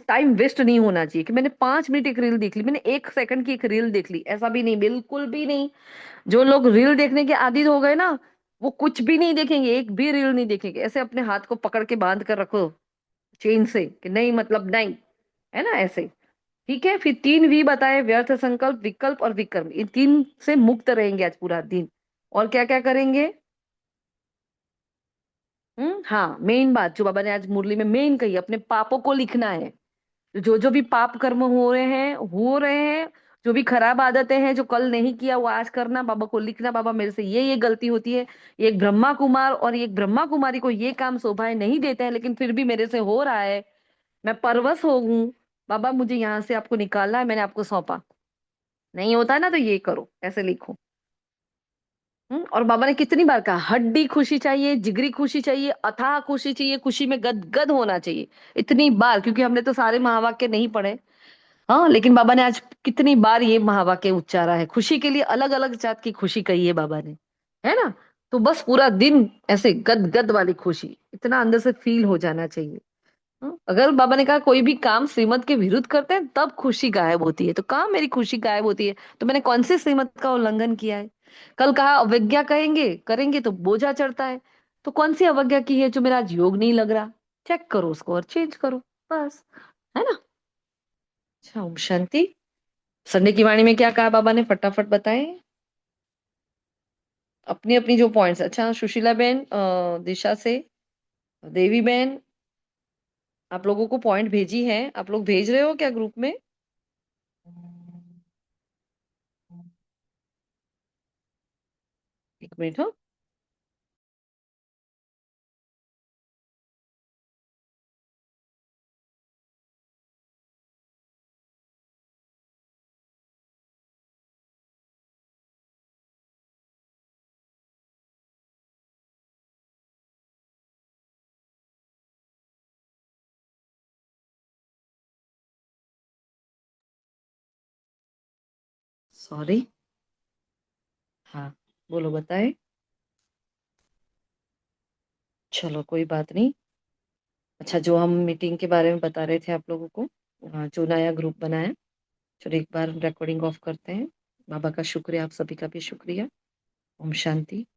टाइम वेस्ट नहीं होना चाहिए कि मैंने 5 मिनट एक रील देख ली, मैंने 1 सेकंड की एक रील देख ली, ऐसा भी नहीं, बिल्कुल भी नहीं। जो लोग रील देखने के आदी हो गए ना, वो कुछ भी नहीं देखेंगे, एक भी रील नहीं देखेंगे। ऐसे अपने हाथ को पकड़ के बांध कर रखो चेन से कि नहीं, मतलब नहीं, है ना, ऐसे। ठीक है, फिर 3 वी बताए, व्यर्थ संकल्प, विकल्प और विकर्म। इन 3 से मुक्त रहेंगे आज पूरा दिन। और क्या क्या करेंगे? हाँ, मेन बात जो बाबा ने आज मुरली में मेन कही, अपने पापों को लिखना है। जो जो भी पाप कर्म हो रहे हैं, जो भी खराब आदतें हैं, जो कल नहीं किया वो आज करना, बाबा को लिखना, बाबा मेरे से ये गलती होती है। ये एक ब्रह्मा कुमार और एक ब्रह्मा कुमारी को ये काम शोभाएं नहीं देते हैं, लेकिन फिर भी मेरे से हो रहा है, मैं परवश हो हूँ। बाबा मुझे यहाँ से आपको निकालना है, मैंने आपको सौंपा। नहीं होता है ना, तो ये करो, ऐसे लिखो। और बाबा ने कितनी बार कहा, हड्डी खुशी चाहिए, जिगरी खुशी चाहिए, अथाह खुशी चाहिए, खुशी में गदगद होना चाहिए। इतनी बार, क्योंकि हमने तो सारे महावाक्य नहीं पढ़े। हाँ, लेकिन बाबा ने आज कितनी बार ये महावाक्य उच्चारा है। खुशी के लिए अलग अलग जात की खुशी कही है बाबा ने, है ना। तो बस पूरा दिन ऐसे गदगद वाली खुशी, इतना अंदर से फील हो जाना चाहिए। अगर बाबा ने कहा कोई भी काम श्रीमत के विरुद्ध करते हैं तब खुशी गायब होती है, तो कहाँ मेरी खुशी गायब होती है? तो मैंने कौन से श्रीमत का उल्लंघन किया है? कल कहा अवज्ञा करेंगे तो बोझा चढ़ता है, तो कौन सी अवज्ञा की है जो मेरा आज योग नहीं लग रहा? चेक करो उसको और चेंज करो, बस, है ना। अच्छा, ओम शांति। संडे की वाणी में क्या कहा बाबा ने, फटाफट बताएं अपनी अपनी जो पॉइंट्स। अच्छा, सुशीला बेन दिशा से देवी बहन, आप लोगों को पॉइंट भेजी है, आप लोग भेज रहे हो क्या ग्रुप में? एक मिनट। हाँ, सॉरी। हाँ, बोलो, बताए। चलो, कोई बात नहीं। अच्छा, जो हम मीटिंग के बारे में बता रहे थे आप लोगों को, जो नया ग्रुप बनाया, चलो एक बार रिकॉर्डिंग ऑफ करते हैं। बाबा का शुक्रिया, आप सभी का भी शुक्रिया। ओम शांति।